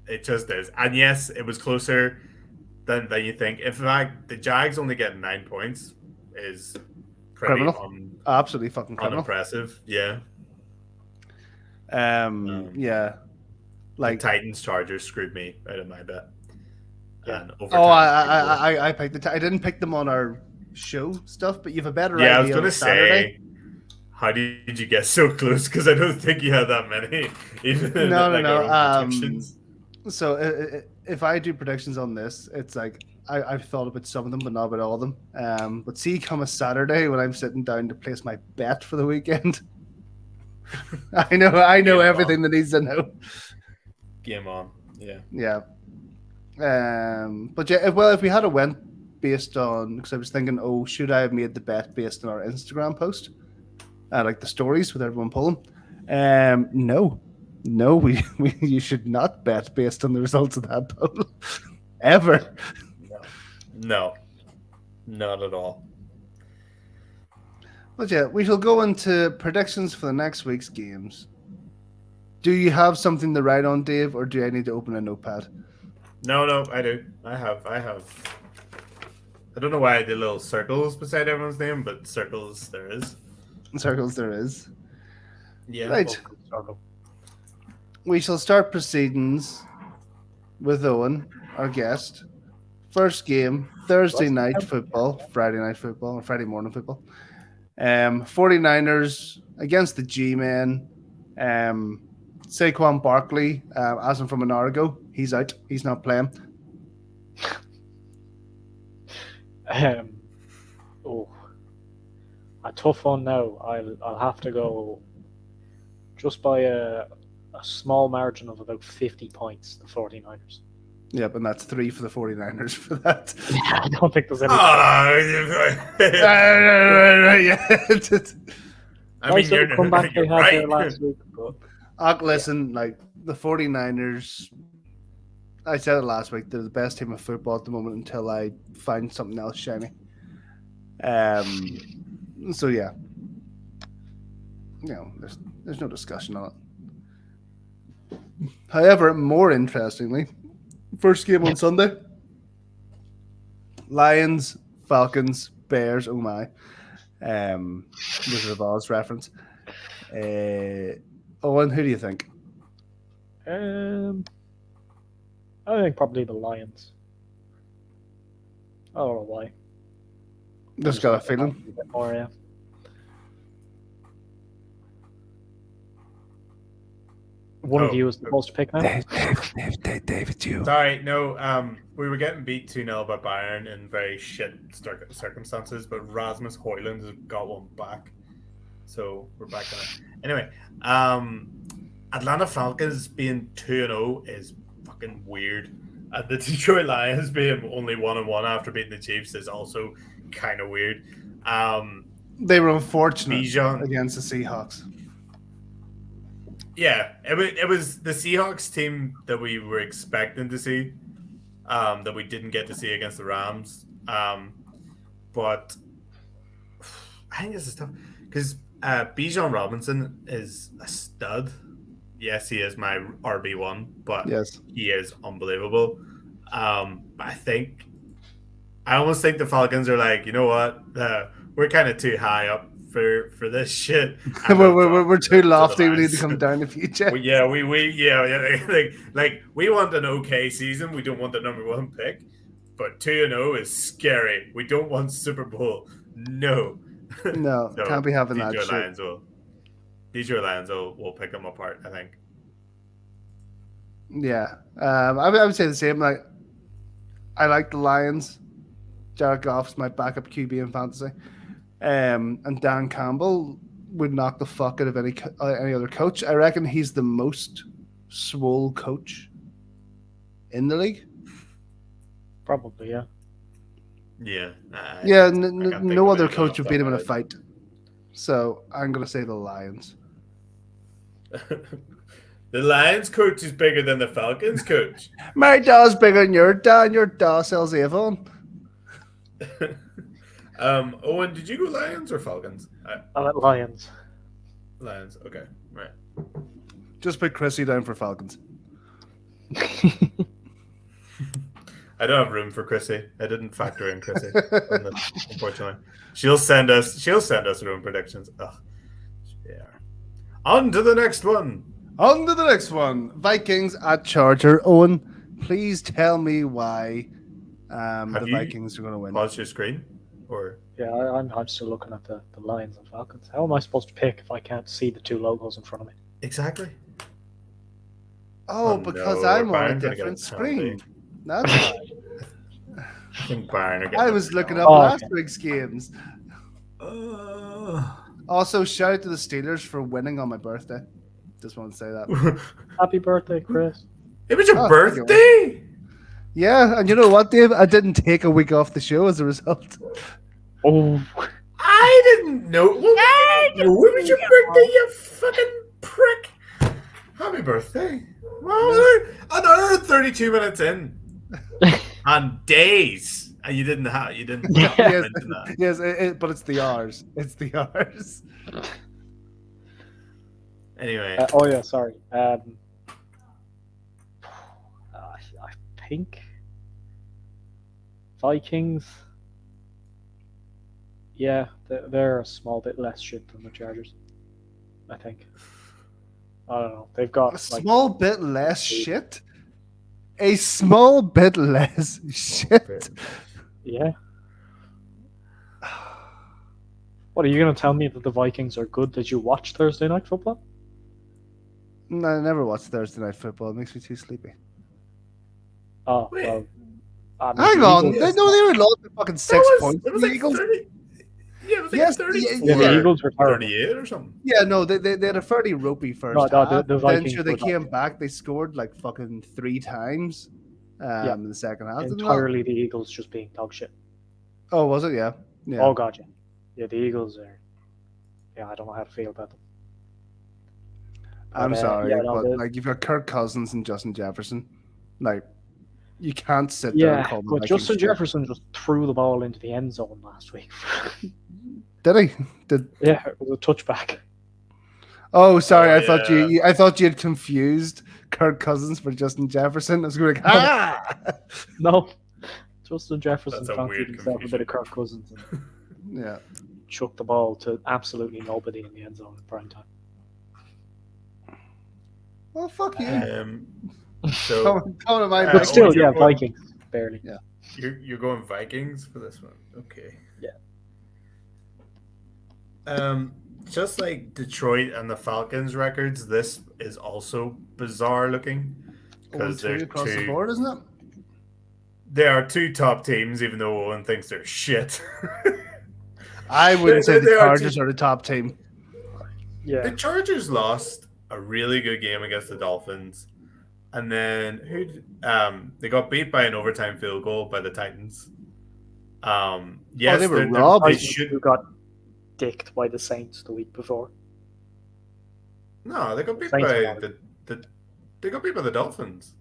it just is. And yes, it was closer than you think. In fact, the Jags only getting 9 points is pretty absolutely fucking criminal. Unimpressive. Yeah. Yeah. Like, the Titans Chargers screwed me out of my bet. Yeah. I picked the. I didn't pick them on our show stuff, but you have a better idea. Yeah, I was gonna say, how did you get so close? Because I don't think you had that many. Even no. So if I do predictions on this, it's like I've thought about some of them, but not about all of them. But see, come a Saturday when I'm sitting down to place my bet for the weekend, I know everything that needs to know. Game on. Yeah. Yeah. But yeah, well, if we had a went based on, because I was thinking, should I have made the bet based on our Instagram post, like the stories with everyone pulling? No, you should not bet based on the results of that poll, ever. No, not at all. But yeah, we shall go into predictions for the next week's games. Do you have something to write on, Dave, or do I need to open a notepad? No, I do. I have. I don't know why I did little circles beside everyone's name, but circles there is. Circles there is. Yeah. Right. We shall start proceedings with Owen, our guest. First game, Thursday night football, Friday night football, or Friday morning football. 49ers against the G-Men. Saquon Barkley, as in from an hour ago, he's out. He's not playing. A tough one now. I'll have to go just by a small margin of about 50 points, the 49ers. Yep, and that's 3 for the 49ers for that. Yeah, I don't think there's any. I mean, you're comeback they had right. there last week, but listen, like the 49ers, I said it last week, they're the best team of football at the moment until I find something else shiny. So yeah, there's no discussion on it. However, more interestingly, first game on Sunday, Lions, Falcons, Bears. Oh my, Wizard of Oz reference. Owen, who do you think? I think probably the Lions. I don't know why. Just got a feeling. A bit more, yeah. One of you is supposed to pick now. David, you. Sorry, no. We were getting beat 2-0 by Bayern in very shit circumstances, but Rasmus Højlund has got one back, so we're back on it. Anyway, Atlanta Falcons being 2-0 is fucking weird, and the Detroit Lions being only 1-1 after beating the Chiefs is also kind of weird. They were unfortunate Bijan against the Seahawks. Yeah, it was the Seahawks team that we were expecting to see, that we didn't get to see against the Rams. But I think this is tough because Bijan Robinson is a stud. Yes, he is my RB1, but Yes. he is unbelievable. I almost think the Falcons are like, you know what, we're kind of too high up for this shit. we're too lofty. We need to come down a few checks. We want an okay season. We don't want the #1 pick, but 2-0 is scary. We don't want Super Bowl. No, No, So, can't be having that Detroit shit. Detroit Lions will pick them apart, I think. Yeah, I would say the same. Like, I like the Lions. Jared Goff's my backup QB in fantasy, and Dan Campbell would knock the fuck out of any other coach. I reckon he's the most swole coach in the league. Probably, yeah. Yeah. Yeah, can't think no of other anyone coach off would the beat him in a top of my fight. So I'm gonna say the Lions. head. The Lions coach is bigger than the Falcons coach. My daw's bigger than your daw, and your daw sells Avon. Owen, did you go Lions or Falcons? I like Lions. Lions. Okay, right. Just put Chrissy down for Falcons. I don't have room for Chrissy. I didn't factor in Chrissy, unfortunately. She'll send us her own predictions. Ugh. Yeah. On to the next one. On to the next one. Vikings at Charger. Owen, please tell me why the you Vikings are going to win. Pause your screen, or Yeah, I'm still looking at the Lions and Falcons. How am I supposed to pick if I can't see the two logos in front of me? exactly. Oh, Oh, because no, I'm on a Bayern's gonna get a different penalty. screen. That's why. I think Bayern are getting I was a looking penalty. up Oh, last okay. week's games. Uh, Also, shout out to the Steelers for winning on my birthday. Just want to say that. Happy birthday, Chris. it was your Oh, thank you. birthday. Yeah, and you know what, Dave? I didn't take a week off the show as a result. Oh, I didn't know. When was your birthday, you fucking prick? Happy birthday. Well, another 32 minutes in. On days. And you didn't Yeah. Yes, mention that. yes, but it's the R's. It's the R's. Anyway. oh yeah, sorry. I think Vikings. Yeah, they're a small bit less shit than the Chargers. I think. I don't know. They've got A small bit less shit. A small bit less shit. Yeah. What are you going to tell me that the Vikings are good? Did you watch Thursday Night Football? No, I never watched Thursday Night Football. It makes me too sleepy. Oh, Wait. well. Hang the on. Eagles- They were lost by fucking 6 points. It was The like Eagles. 30. Yeah, it was like Yes, 30. Yeah, the Eagles were terrible. 38 or something. Yeah, no, they had a fairly ropey first No, half. the Then Vikings sure, they were came back. They scored like fucking 3 times in the second half. didn't they? entirely the Eagles just being dog shit. Oh, was it? Yeah. Yeah. Oh god, yeah. Yeah, the Eagles are. Yeah, I don't know how to feel about them. I'm But, sorry, yeah, no, but the- like you've got Kirk Cousins and Justin Jefferson. Like you can't sit there and Yeah, call them. but Justin Jefferson just threw the ball into the end zone last week. Did he? Yeah, it was a touchback. Oh, sorry. Oh, I thought you had confused Kirk Cousins for Justin Jefferson. I was going like, ah. No, Justin Jefferson That's a fancied weird himself a bit of Kirk Cousins and Yeah. chucked the ball to absolutely nobody in the end zone in prime time. Well, fuck you. So Come to my But But still, Owen, you're yeah, going- Vikings barely. Yeah. you're going Vikings for this one. Okay. Yeah. just like Detroit and the Falcons records, this is also bizarre looking because 0-2 there's across the two. board, isn't it? There are two top teams, even though Owen thinks they're shit. I wouldn't say the There are Chargers two- are the top team. Yeah. The Chargers lost a really good game against the Dolphins, and then they got beat by an overtime field goal by the Titans. Yes, they were they robbed. they Titans should. who got dicked by the Saints the week before. No, they got beat Saints by are they got beat by the Dolphins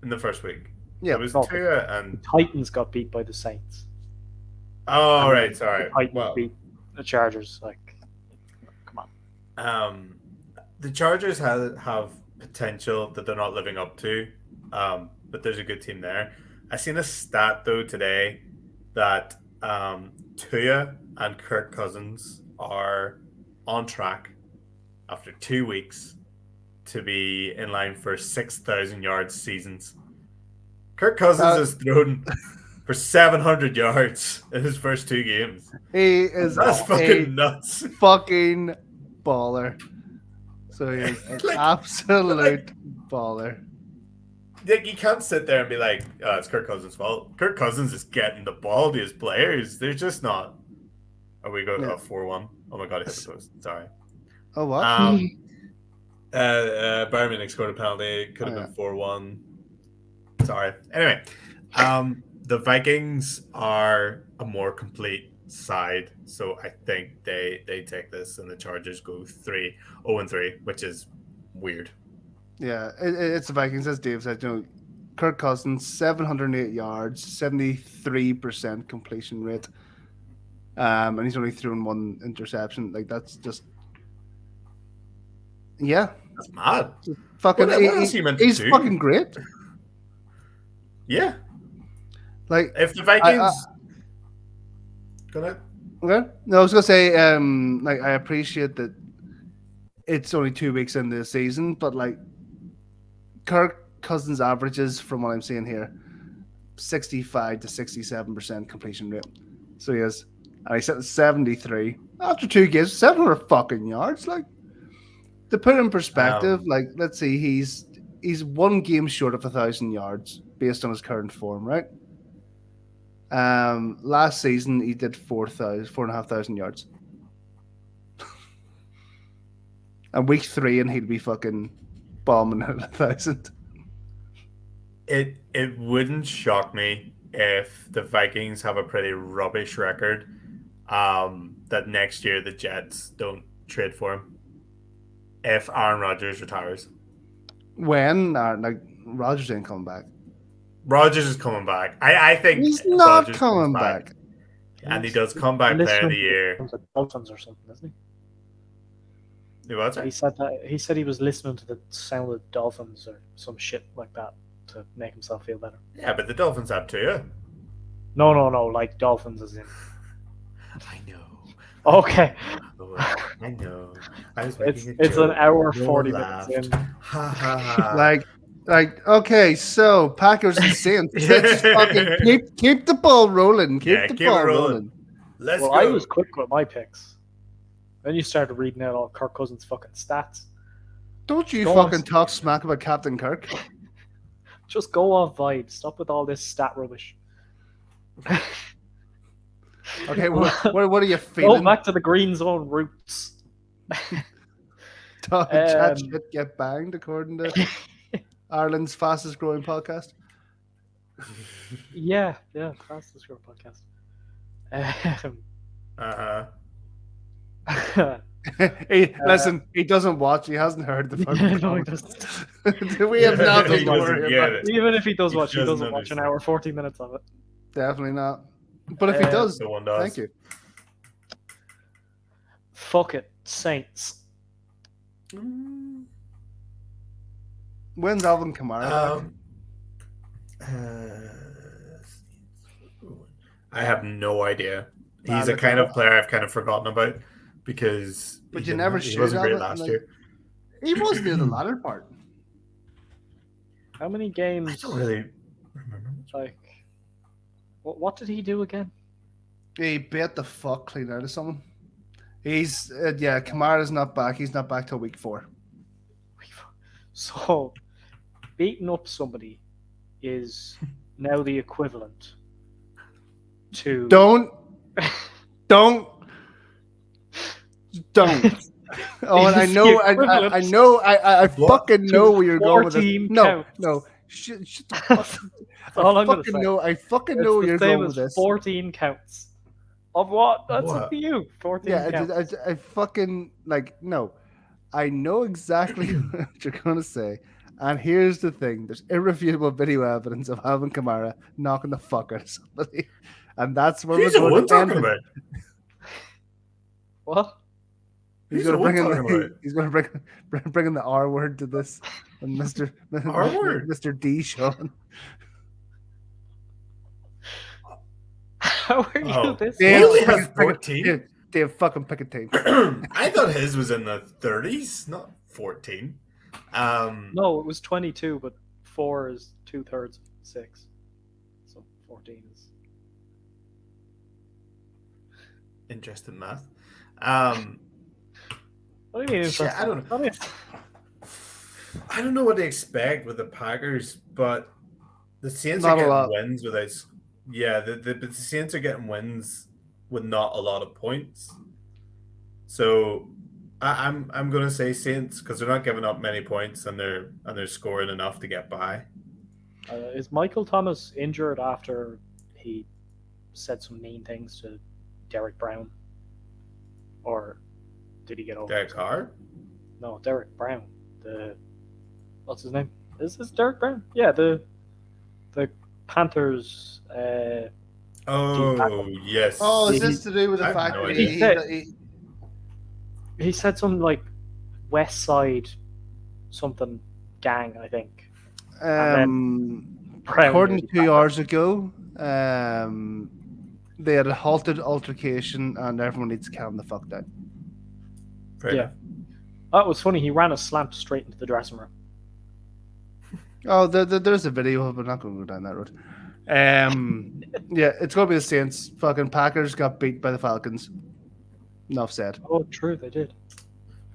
in the first week. Yeah, it was no, Tua The and Titans got beat by the Saints. oh And right, sorry. The Titans Well, beat the Chargers. Like, come on. the Chargers have potential that they're not living up to, but there's a good team there. I seen a stat though today that Tua and Kirk Cousins are on track after 2 weeks to be in line for 6,000 yards seasons. Kirk Cousins has thrown for 700 yards in his first 2 games. He is That's fucking nuts. fucking baller. So he is an absolute baller. Like, you can't sit there and be like, oh, it's Kirk Cousins' fault. Kirk Cousins is getting the ball to his players. They're just not. Are we going 4-1? Oh my god, I hit the post. Sorry. Oh, what? Bayern Munich scored a penalty. Could have been 4-1. Sorry. Anyway, the Vikings are a more complete side, so I think they take this, and the Chargers go 0-3, which is weird. Yeah, it's the Vikings, as Dave said. Kirk Cousins, 708 yards, 73% completion rate, and he's only thrown 1 interception. Like, that's just, yeah, That's mad. fucking. What else are you meant to he's do? fucking great. Yeah. Like, If the Vikings. Go ahead. okay. No, I was gonna say, like, I appreciate that it's only 2 weeks into the season, but like, Kirk Cousins averages, from what I'm seeing here, 65 to 67% completion rate. So he has, and he's at 73 after 2 games, 700 fucking yards. Like, to put it in perspective, like, let's see, he's 1 game short of 1,000 yards based on his current form, right? Last season he did 4,500 yards. And week 3, and he'd be fucking bombing at 1,000. It wouldn't shock me if the Vikings have a pretty rubbish record. That next year the Jets don't trade for him. If Aaron Rodgers retires. When like, Rodgers ain't coming back. Rodgers is coming back. I think He's not Rodgers coming comes back. And he does come back player of the year. To the Dolphins or something, isn't He was he? He said he was listening to the sound of Dolphins or some shit like that to make himself feel better. Yeah, but the Dolphins have Tua. No, like Dolphins as in. I know. Okay. I know. I was It's an hour 40 minutes in. Ha ha ha. Like, okay, so Packers and Saints. Let's just fucking keep the ball rolling. Keep the ball rolling. Let's Well, go. I was quick with my picks. Then you started reading out all Kirk Cousins' fucking stats. Don't you Go fucking on. talk smack about Captain Kirk. Just go off vibes. Stop with all this stat rubbish. Okay, what are you Go feeling? back to the GreenZone roots. Talk chat shit, get banged, according to Ireland's fastest growing podcast. Yeah, fastest growing podcast. Listen, he doesn't watch. He hasn't heard the fucking No, he comments. doesn't. We have nothing He to doesn't worry get about. it. Even if he does watch, he doesn't doesn't watch an understand. hour, 40 minutes of it. Definitely not. But if he does, No one does. thank you. Fuck it, Saints. When's Alvin Kamara back? I have no idea. Nah, He's a look kind at of player I've kind of forgotten about because But he you never he should wasn't great have, last like- year. He was near the latter part. How many I games? don't really remember. Like, what did he do again? He bit the fuck clean out of someone. He's Kamara's not back. He's not back till week 4. So beating up somebody is now the equivalent to Don't. Oh, and I Is know, the I equivalent know, I fucking to know where you're going with this. 14 No, counts. no, shut the fuck. That's all I'm gonna fucking say. know. I fucking It's know where the you're same going as with this. 14 counts. Of what? That's What? up to you. 14 Yeah, counts. I fucking no. I know exactly what you're gonna say. And here's the thing: there's irrefutable video evidence of Alvin Kamara knocking the fuck out of somebody, and that's where Who's we're the going one to end talking it. about? What? He's Who's the gonna one bring in talking about? he's gonna bring in the R word to this, and R word? Mr. D Sean. How are you Oh, this? he Dave, only low? has 14. Dave, fucking pick a team. I thought his was in the 30s, not 14. No, it was 22, but 4 is 2/3 of 6. So 14 is. Interesting math. What do you mean? Yeah, I don't know what to expect with the Packers, but the Saints Not are a lot. getting wins without. Yeah, the Saints are getting wins with not a lot of points. So I'm gonna say Saints because they're not giving up many points and they're scoring enough to get by. Is Michael Thomas injured after he said some mean things to Derek Brown? Or did he get over Derek it? Carr? No, Derek Brown. What's his name? Is this Derek Brown? Yeah, the Panthers. Oh yes. Oh, is He- this to do with the I have fact no that idea. He said something like West Side something gang, I think. Brown according nearly to 2 hours ago, they had a halted altercation, and everyone needs to calm the fuck down. Fair Yeah. enough. That was funny. He ran a slant straight into the dressing room. Oh, there's a video, but I'm not going to go down that road. Yeah, it's going to be the Saints. Fucking Packers got beat by the Falcons. Enough said. Oh, true, they did.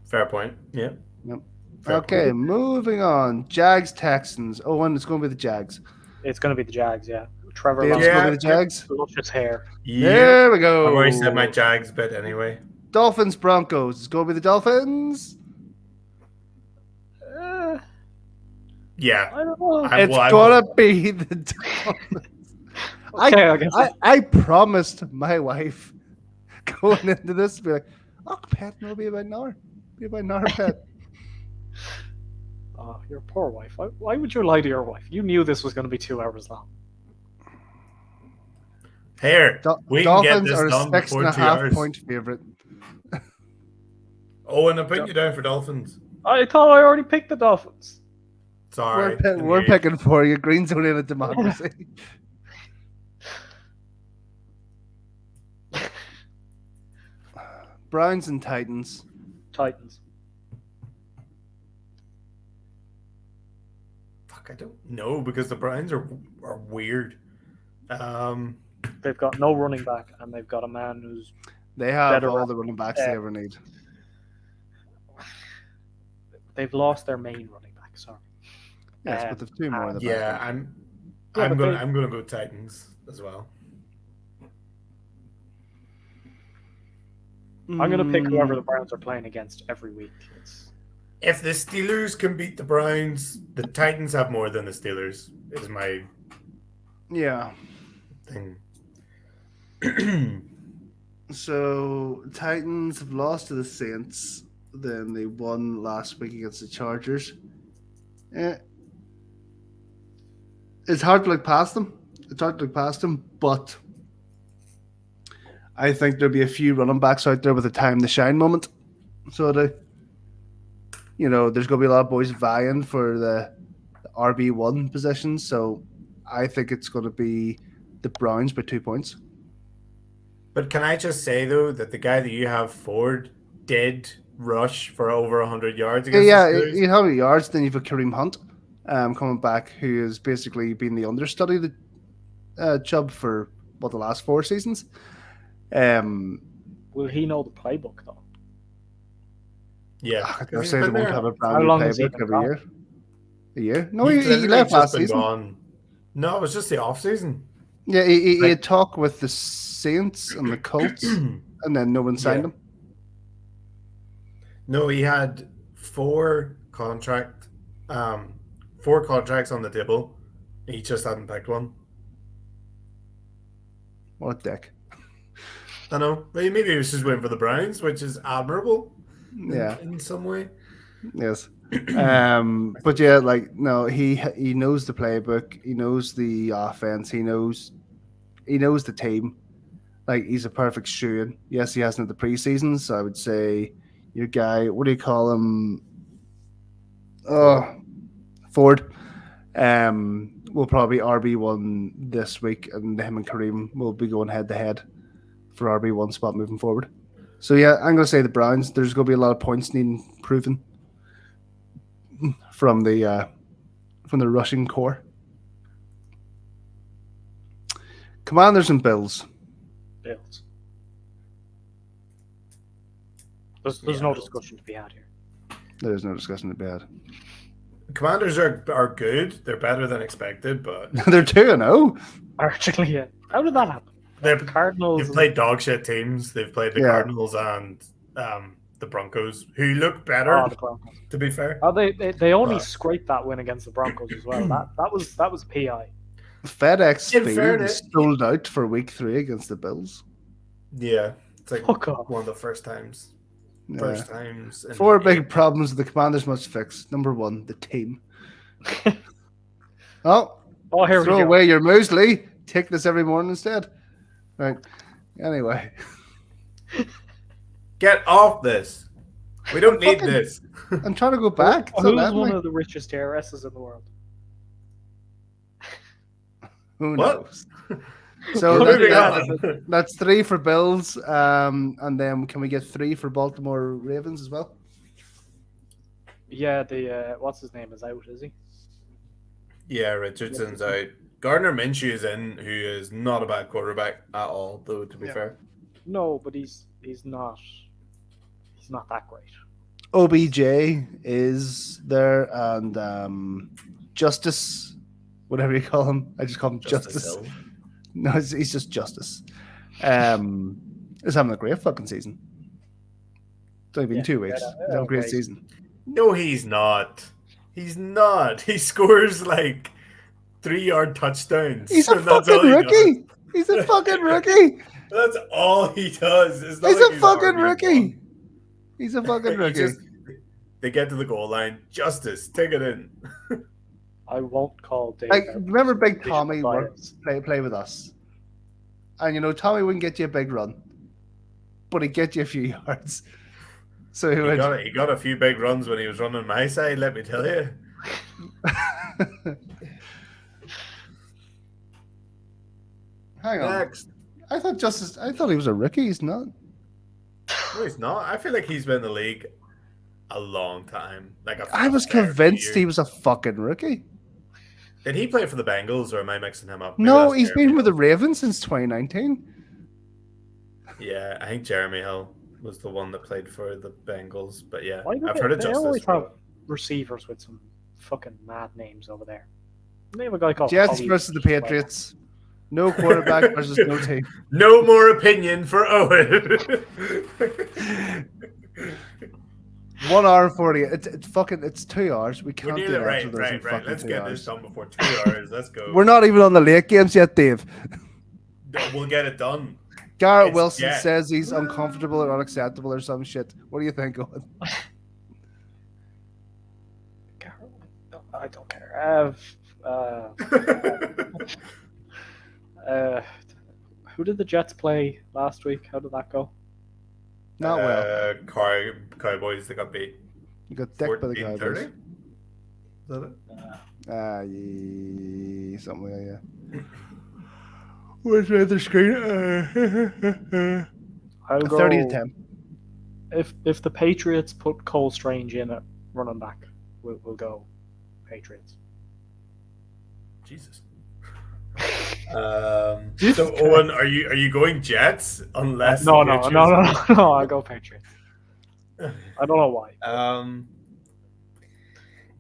Fair point. Yeah. Yep. Fair Okay, moving on. Jags Texans. Oh, and it's going to be the Jags. It's going to be the Jags, yeah. Trevor Dave's Lawrence, going to be the Jags. luscious hair. Yeah. There we go. I've already said my Jags bit anyway. Dolphins Broncos. It's going to be the Dolphins. Yeah. I don't know. I- It's well, I going to will. be the Dolphins. Okay, I guess. I promised my wife going into this to be like, oh, pet, no, be about an hour. Be about an hour, pet. Oh, your poor wife. Why would you lie to your wife? You knew this was going to be 2 hours long. Here, we can get Dolphins this are a done before 2 6.5 hours. point favorite. Oh, and I'm putting you down for Dolphins. I thought I already picked the Dolphins. Sorry. We're picking for you. GreenZone in a democracy. Browns and Titans. Titans. Fuck, I don't know because the Browns are weird. They've got no running back, and they've got a man who's They have better all run- the running backs they ever need. they've lost their main running back. Sorry. Yes, but they've 2 more in the Yeah, back. I'm but gonna go Titans as well. I'm going to pick whoever the Browns are playing against every week. If the Steelers can beat the Browns, the Titans have more than the Steelers. Is my Yeah. thing. So Titans have lost to the Saints. Then they won last week against the Chargers. It's hard to look past them. But I think there'll be a few running backs out there with a time to shine moment. So there's going to be a lot of boys vying for the RB1 position. So I think it's going to be the Browns by 2 points. But can I just say though that the guy that you have Ford did rush for over 100 yards against the Steelers? You have yards. Then you've got Kareem Hunt coming back, who has basically been the understudy to Chubb for the last 4 seasons. will he know the playbook though? Yeah, I because he's say they been won't there. have a brand How new long has he playbook been every gone? year. A year? No, He's he literally left just last been season. gone. No, it was just the off season. Yeah, he Like- had talked with the Saints and the Colts, and then no one signed Yeah. him. No, he had four contracts on the table. He just hadn't picked one. What a dick. I know. Maybe he was just waiting for the Browns, which is admirable Yeah. in some way. Yes. But yeah, like no, he knows the playbook. He knows the offense. He knows the team. Like he's a perfect shoe-in. Yes, he hasn't had the preseason, so I would say your guy. What do you call him? Ford. Will probably RB1 this week, and him and Kareem will be going head to head for RB1 spot moving forward. So yeah, I'm gonna say the Browns. There's gonna be a lot of points needing proven from the rushing core. Commanders and Bills. Bills. There's no discussion to be had here. There is no discussion to be had. Commanders are good. They're better than expected, but They're 2-0. Actually, yeah. How did that happen? they've The Cardinals. They've played dog shit teams. They've played the Yeah. Cardinals and the Broncos, who look better. Oh, the Broncos. To be fair, Oh, they only But- scraped that win against the Broncos as well. That was PI. FedEx In Field fairness- is sold out for week 3 against the Bills. yeah, it's like Fuck off. one of the first times. Yeah. First times. in 4 the big problems the Commanders must fix. Number 1, the team. Oh, Oh, here throw we go. away your muesli. Take this every morning instead. Right. Anyway. Get off this. We don't need Fucking- this. I'm trying to go back. It's not Who's letting one me. of the richest heiresses in the world? Who What? knows? So Moving that- on. that's 3 for Bills. And then can we get 3 for Baltimore Ravens as well? Yeah, the what's his name is out, is he? Yeah, Richardson's out. Gardner Minshew is in, who is not a bad quarterback at all, though, to be Yeah. fair. No, but he's not that great. OBJ is there, and Justice, whatever you call him. I just call him Justice. Hill. No, he's just Justice. Is having a great fucking season. It's only been Yeah, 2 weeks. yeah, He's having a great okay. season. No, he's not. He's not. He scores like 3-yard touchdowns. He's a and that's fucking all he does. rookie. He's a fucking rookie. That's all he does. It's not He's like a fucking RB1. rookie. He's a fucking He rookie. just- they get to the goal line. Justice, take it in. I won't call Dave. Like, out remember for Big position Tommy bias. play with us, and Tommy wouldn't get you a big run, but he'd get you a few yards. So he would. He got a few big runs when he was running my side, let me tell you. Hang on. Next. I thought he was a rookie. He's not. No, he's not. I feel like he's been in the league a long time. I was convinced he was a fucking rookie. Did he play for the Bengals, or am I mixing him up? Maybe No, that's he's Jeremy been with the Hill. Ravens since 2019. Yeah, I think Jeremy Hill was the one that played for the Bengals. But yeah, Why do I've they, heard of they always Justice. have receivers with some fucking mad names over there. They have a guy called Jets Holly- versus the Patriots. No quarterback versus no team. No more opinion for Owen. 1 hour and 40. It's 2 hours. We We're can't nearly do right. extras in fucking Let's 2 get hours. this done before 2 hours. Let's go. We're not even on the late games yet, Dave. We'll get it done. Garrett It's Wilson Jets. says he's uncomfortable or unacceptable or some shit. What do you think, Owen? I don't care. Who did the Jets play last week? How did that go? Not well. Cowboys, they got beat. You got dicked by the 14-30? Cowboys. Is that it? Yeah, something like that. Where's the other screen? I'll go 30-10. If the Patriots put Cole Strange in at running back, we'll go Patriots. Jesus. So Owen, are you going Jets? Unless no, the no, Patriots no, win? no, no. I go Patriots. I don't know why.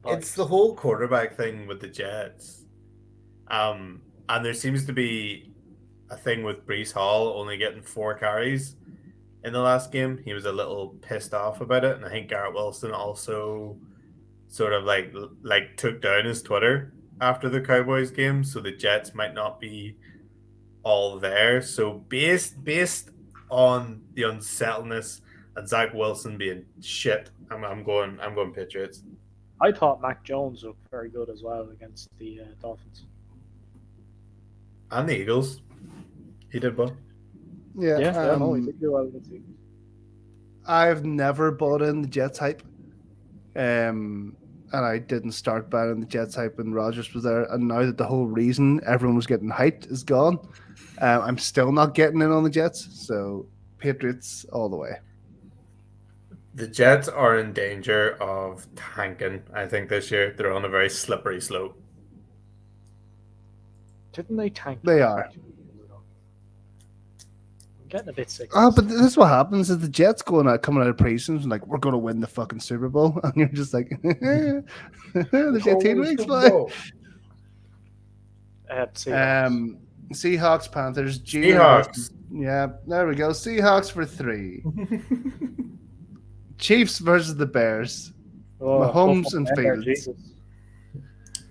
It's the whole quarterback thing with the Jets. And there seems to be a thing with Brees Hall only getting 4 carries in the last game. He was a little pissed off about it, and I think Garrett Wilson also sort of like took down his Twitter after the Cowboys game, so the Jets might not be all there. So based on the unsettledness and Zach Wilson being shit, I'm going Patriots. I thought Mac Jones looked very good as well against the Dolphins. And the Eagles. He did well. Yeah, no, he did do well against the Eagles. I've never bought in the Jets hype. And I didn't start buying the Jets hype when Rodgers was there. And now that the whole reason everyone was getting hyped is gone, I'm still not getting in on the Jets. So Patriots all the way. The Jets are in danger of tanking, I think, this year. They're on a very slippery slope. Didn't they tank? They are. I'm getting a bit sick. Oh, but this is what happens: is the Jets coming out of preseason and like, we're going to win the fucking Super Bowl, and you're just like, there's 18 weeks, boy. Seahawks, Panthers, Seahawks. Yeah, there we go. Seahawks for 3. Chiefs versus the Bears. Mahomes and Fields.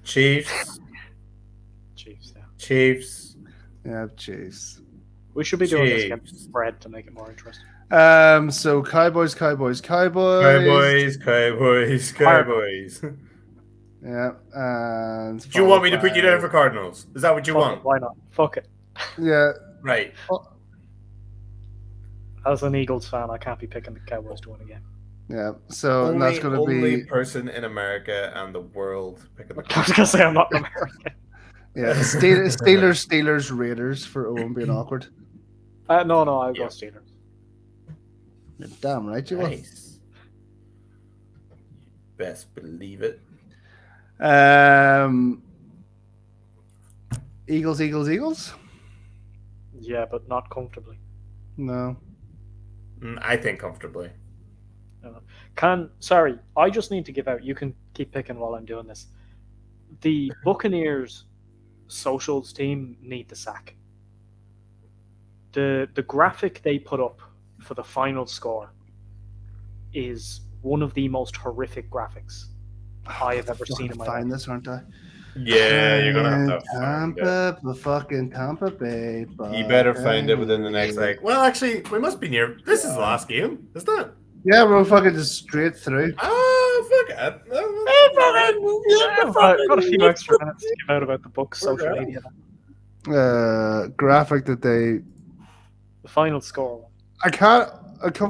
Chiefs. Chiefs. Yeah, Chiefs. We should be doing this against spread to make it more interesting. So Cowboys. Cowboys. Yeah. And do you want me to put you down for Cardinals? Is that what you want? Why not? Fuck it. Yeah. Right. As an Eagles fan, I can't be picking the Cowboys to win again. Yeah. So that's going to be only person in America and the world picking the I was going to say I'm not an American. Yeah. Steelers, Raiders for Owen being awkward. No, I'll go Steelers. You're damn right you will. Nice. Best believe it. Eagles. Yeah, but not comfortably. No. I think comfortably. Sorry, I just need to give out. You can keep picking while I'm doing this. The Buccaneers socials team need the sack. The graphic they put up for the final score is one of the most horrific graphics I have ever seen in my life. Find this, aren't I? Yeah, you're gonna have to find it. The fucking Tampa Bay. You better find it within the next Well, actually, we must be near. This is the last game, isn't it? Yeah, we're fucking just straight through. Oh, fuck it. I've got a few extra minutes to give out about the Bucs social media. Graphic that they. The final score. I can't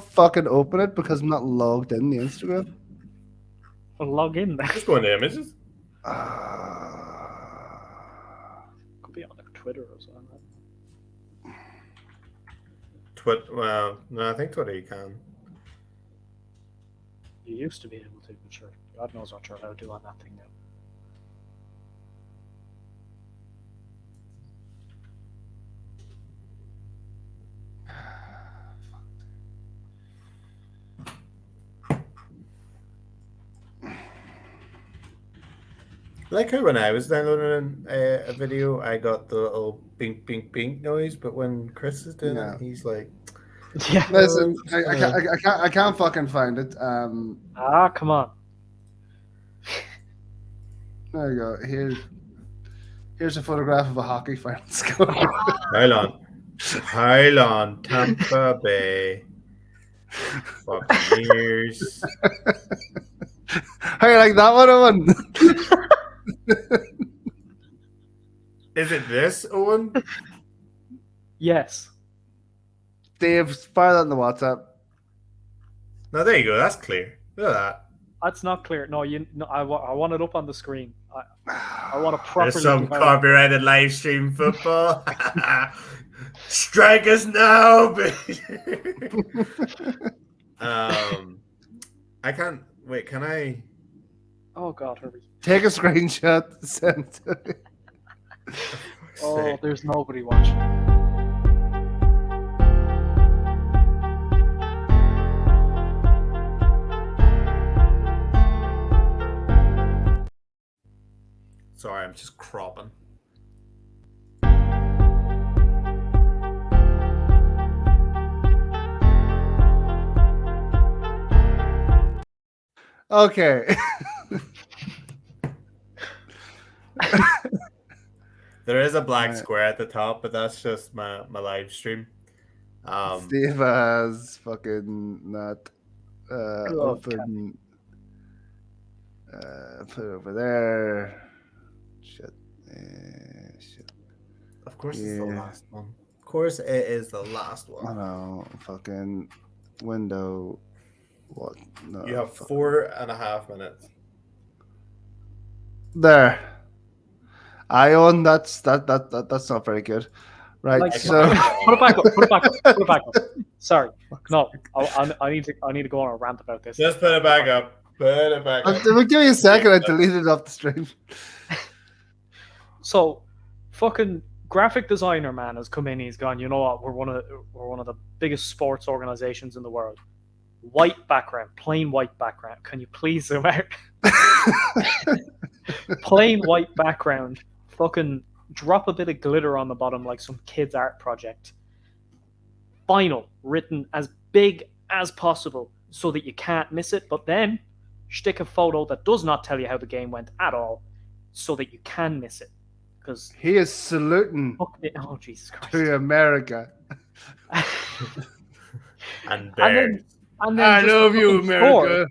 fucking open it because I'm not logged in the Instagram. I'll log in there. Just go into images. Could be on like Twitter or something. Well, no, I think Twitter you can. You used to be able to, but sure. God knows what you're allowed to do on that thing now. Like how when I was downloading a video, I got the little bink, bink, bink noise, but when Chris is doing it, he's like... Yeah. Listen, I can't fucking find it. Come on. There you go. Here's a photograph of a hockey final score. Pile on, Tampa Bay. Buccaneers. How you like that one, Owen? Is it this, Owen? Yes. Dave, fire that in the WhatsApp. No, there you go. That's clear. Look at that. That's not clear. No, I want it up on the screen. I want to properly. There's some copyrighted live stream football. Strike us now, baby. I can't wait. Can I? Oh God, hurry! Take a screenshot. Send it. Oh, sake. there's nobody watching. Sorry, I'm just cropping. Okay. There is a black Right. square at the top, but that's just my live stream. Steve has fucking not Oh, open. Put it over there. Shit. Shit. Of course, it's the Yeah. last one. Of course, it is the last I one. know. Fucking window. What? No. You have fuck. 4.5 minutes. There. Ion. That's not very good. Right. Like, so. put it back up. Put it back up. Put it back up. Sorry. No, I need to go on a rant about this. Just put it back up. Put it back up. Give me a second. I deleted it off the stream. So, fucking graphic designer man has come in. He's gone. You know what? We're one of the biggest sports organizations in the world. White background, plain white background. Can you please zoom out? Plain white background. Fucking drop a bit of glitter on the bottom like some kid's art project. Final written as big as possible so that you can't miss it. But then stick a photo that does not tell you how the game went at all, so that you can miss it. Because He is saluting oh Jesus Christ! to America. And bears. And then I just love the you, fucking America. score.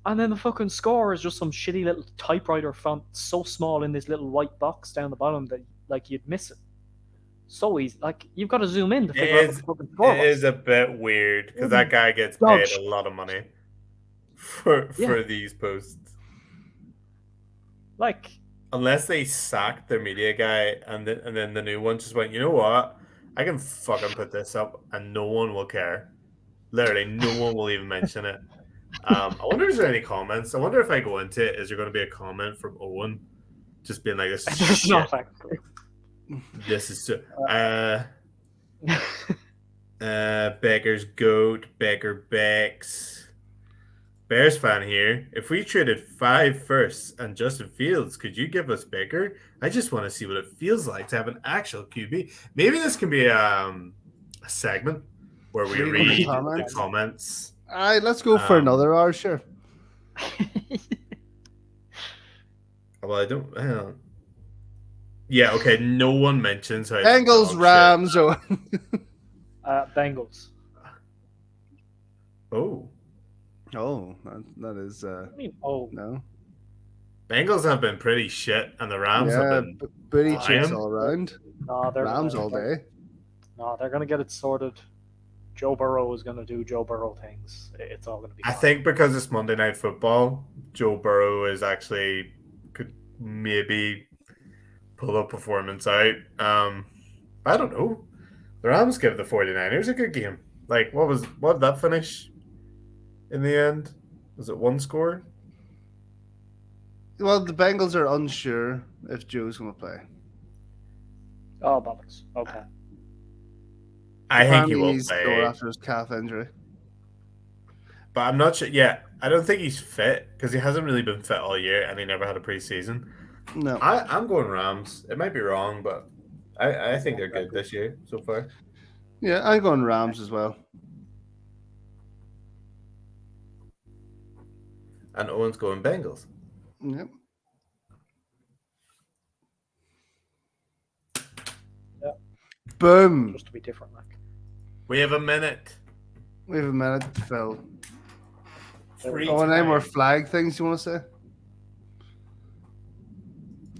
And then the fucking score is just some shitty little typewriter font, so small in this little white box down the bottom that like you'd miss it. So easy. Like you've got to zoom in to figure out what the fucking score It was. is a bit weird because that guy gets paid a lot of money for these posts. Like, unless they sacked their media guy and then the new one just went, you know what? I can fucking put this up and no one will care. Literally, no one will even mention it. I wonder if there's any comments. I wonder if I go into it, is there going to be a comment from Owen just being like, this is there's shit. not actually. This is so... Becker's goat, Becker Becks. Bears fan here. If we traded 5 firsts and Justin Fields, could you give us Baker? I just want to see what it feels like to have an actual QB. Maybe this can be a segment where we read the comments. All right, let's go for another hour, sure. Well, I don't. Hang on. Yeah, okay. No one mentions how Bengals, Rams, or Bengals. Oh, that is. I mean, no. Bengals have been pretty shit, and the Rams have been booty cheeks all around. No, they're Rams all day. No, they're gonna get it sorted. Joe Burrow is gonna do Joe Burrow things. It's all gonna be fine. I think because it's Monday Night Football, Joe Burrow is actually could maybe pull a performance out. I don't know. The Rams give the 49ers a good game. Like, what did that finish in the end? Was it 1 score? Well, the Bengals are unsure if Joe's going to play. Oh, bollocks. Okay. I think he will He's play sore after his calf injury. But I'm not sure. Yeah, I don't think he's fit because he hasn't really been fit all year and he never had a preseason. No. I'm going Rams. It might be wrong, but I think they're good this year so far. Yeah, I'm going Rams as well. And Owen's going Bengals. Yep. Yeah. Boom. Just to be different, like. We have a minute. We have a minute to fill. Free Oh, and any more flag things you want to say?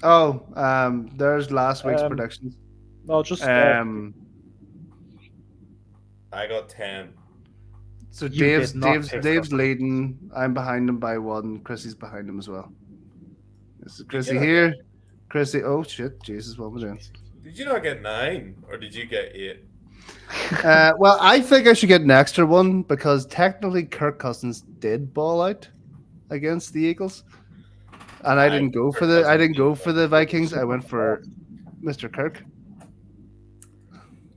Oh, there's last week's predictions. No, just I got 10. So You Dave's did not pick Dave's up. leading. I'm behind him by 1. Chrissy's behind him as well. This is Chrissy Yeah. here. Chrissy, oh shit, Jesus, what was I doing? Did you not get 9 or did you get 8? Well, I think I should get an extra one because technically Kirk Cousins did ball out against the Eagles, and I didn't go for the Vikings. I went for Mr. Kirk.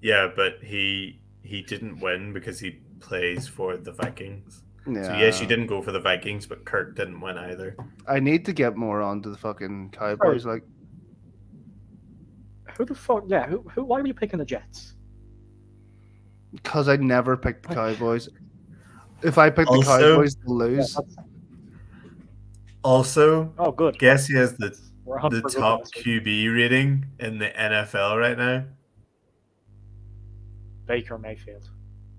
Yeah, but he didn't win because he plays for the Vikings. Yeah. So yes, you didn't go for the Vikings, but Kirk didn't win either. I need to get more onto the fucking Cowboys. Like, Who the fuck? Yeah, who? Why were you picking the Jets? because I never picked the Cowboys. If I pick the Also- Cowboys, they'll lose. Also, Oh, good. guess he has We're on the for good top last week. QB rating in the NFL right now. Baker Mayfield.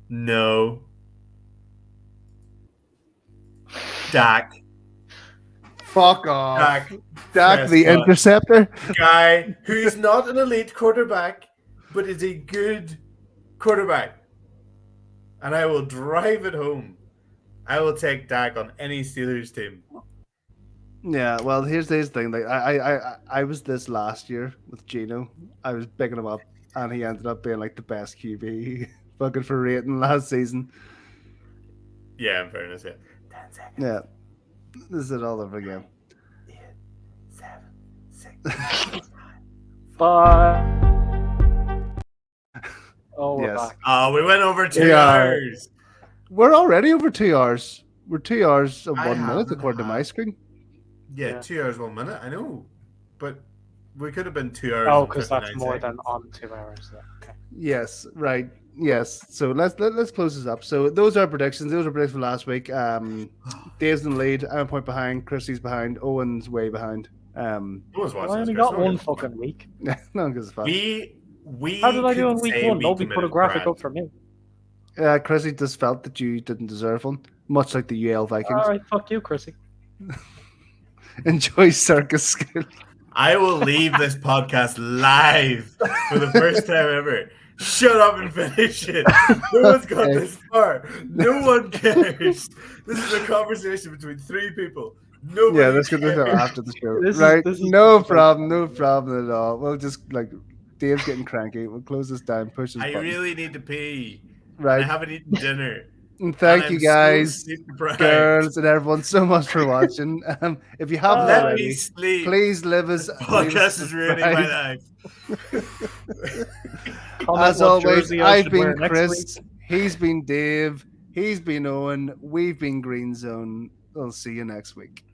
No. Dak. Fuck off. Dak The Prescott. interceptor. Guy who's not an elite quarterback, but is a good quarterback. And I will drive it home. I will take Dak on any Steelers team. Yeah, well, here's the thing. Like, I was this last year with Gino. I was picking him up, and he ended up being like the best QB fucking for rating last season. Yeah, in fairness, yeah. 10 seconds. Yeah, this is it all over again. 8, 7, 6. Oh, we're Yes. back. Oh, we went over 2 We are. hours. We're already over 2 hours. We're 2 hours and I 1 minute haven't according to my had- screen. Yeah, Yeah. 2 hours, 1 minute. I know. But we could have been 2 hours. Oh, and because that's 59 more than seconds. on 2 hours. Yeah. Okay. Yes, right. Yes. So let's close this up. So those are predictions. Those are predictions from last week. Dave's in the lead. I'm a point behind. Chrissy's behind. Owen's way behind. Who was Well, watching I only this, got Chris? No one one- fucking week. No, because it's fun. We How did I do could in week say one? we Nobody put a committed graphic grand. up for me. Chrissy just felt that you didn't deserve one, much like the UL Vikings. All right, fuck you, Chrissy. Enjoy circus school. I will leave this podcast live for the first time ever. Shut up and finish it. No one's got Okay. this far. No one cares. This is a conversation between 3 people. Nobody Yeah, let's get this cares. out after the show. This is- right? this is No just- problem. No problem at all. We'll just Dave's getting cranky. We'll close this down. Push this I button. really need to pee. I Right. haven't eaten dinner. And thank And you I'm so guys, sleep-deprived. girls, and everyone so much for watching. If you haven't Let me already, sleep. please leave us. Podcast is ruining my subscribe. life. Comment As what always, jersey I I've should wear been next Chris. week. He's been Dave. He's been Owen. We've been GreenZone. We'll see you next week.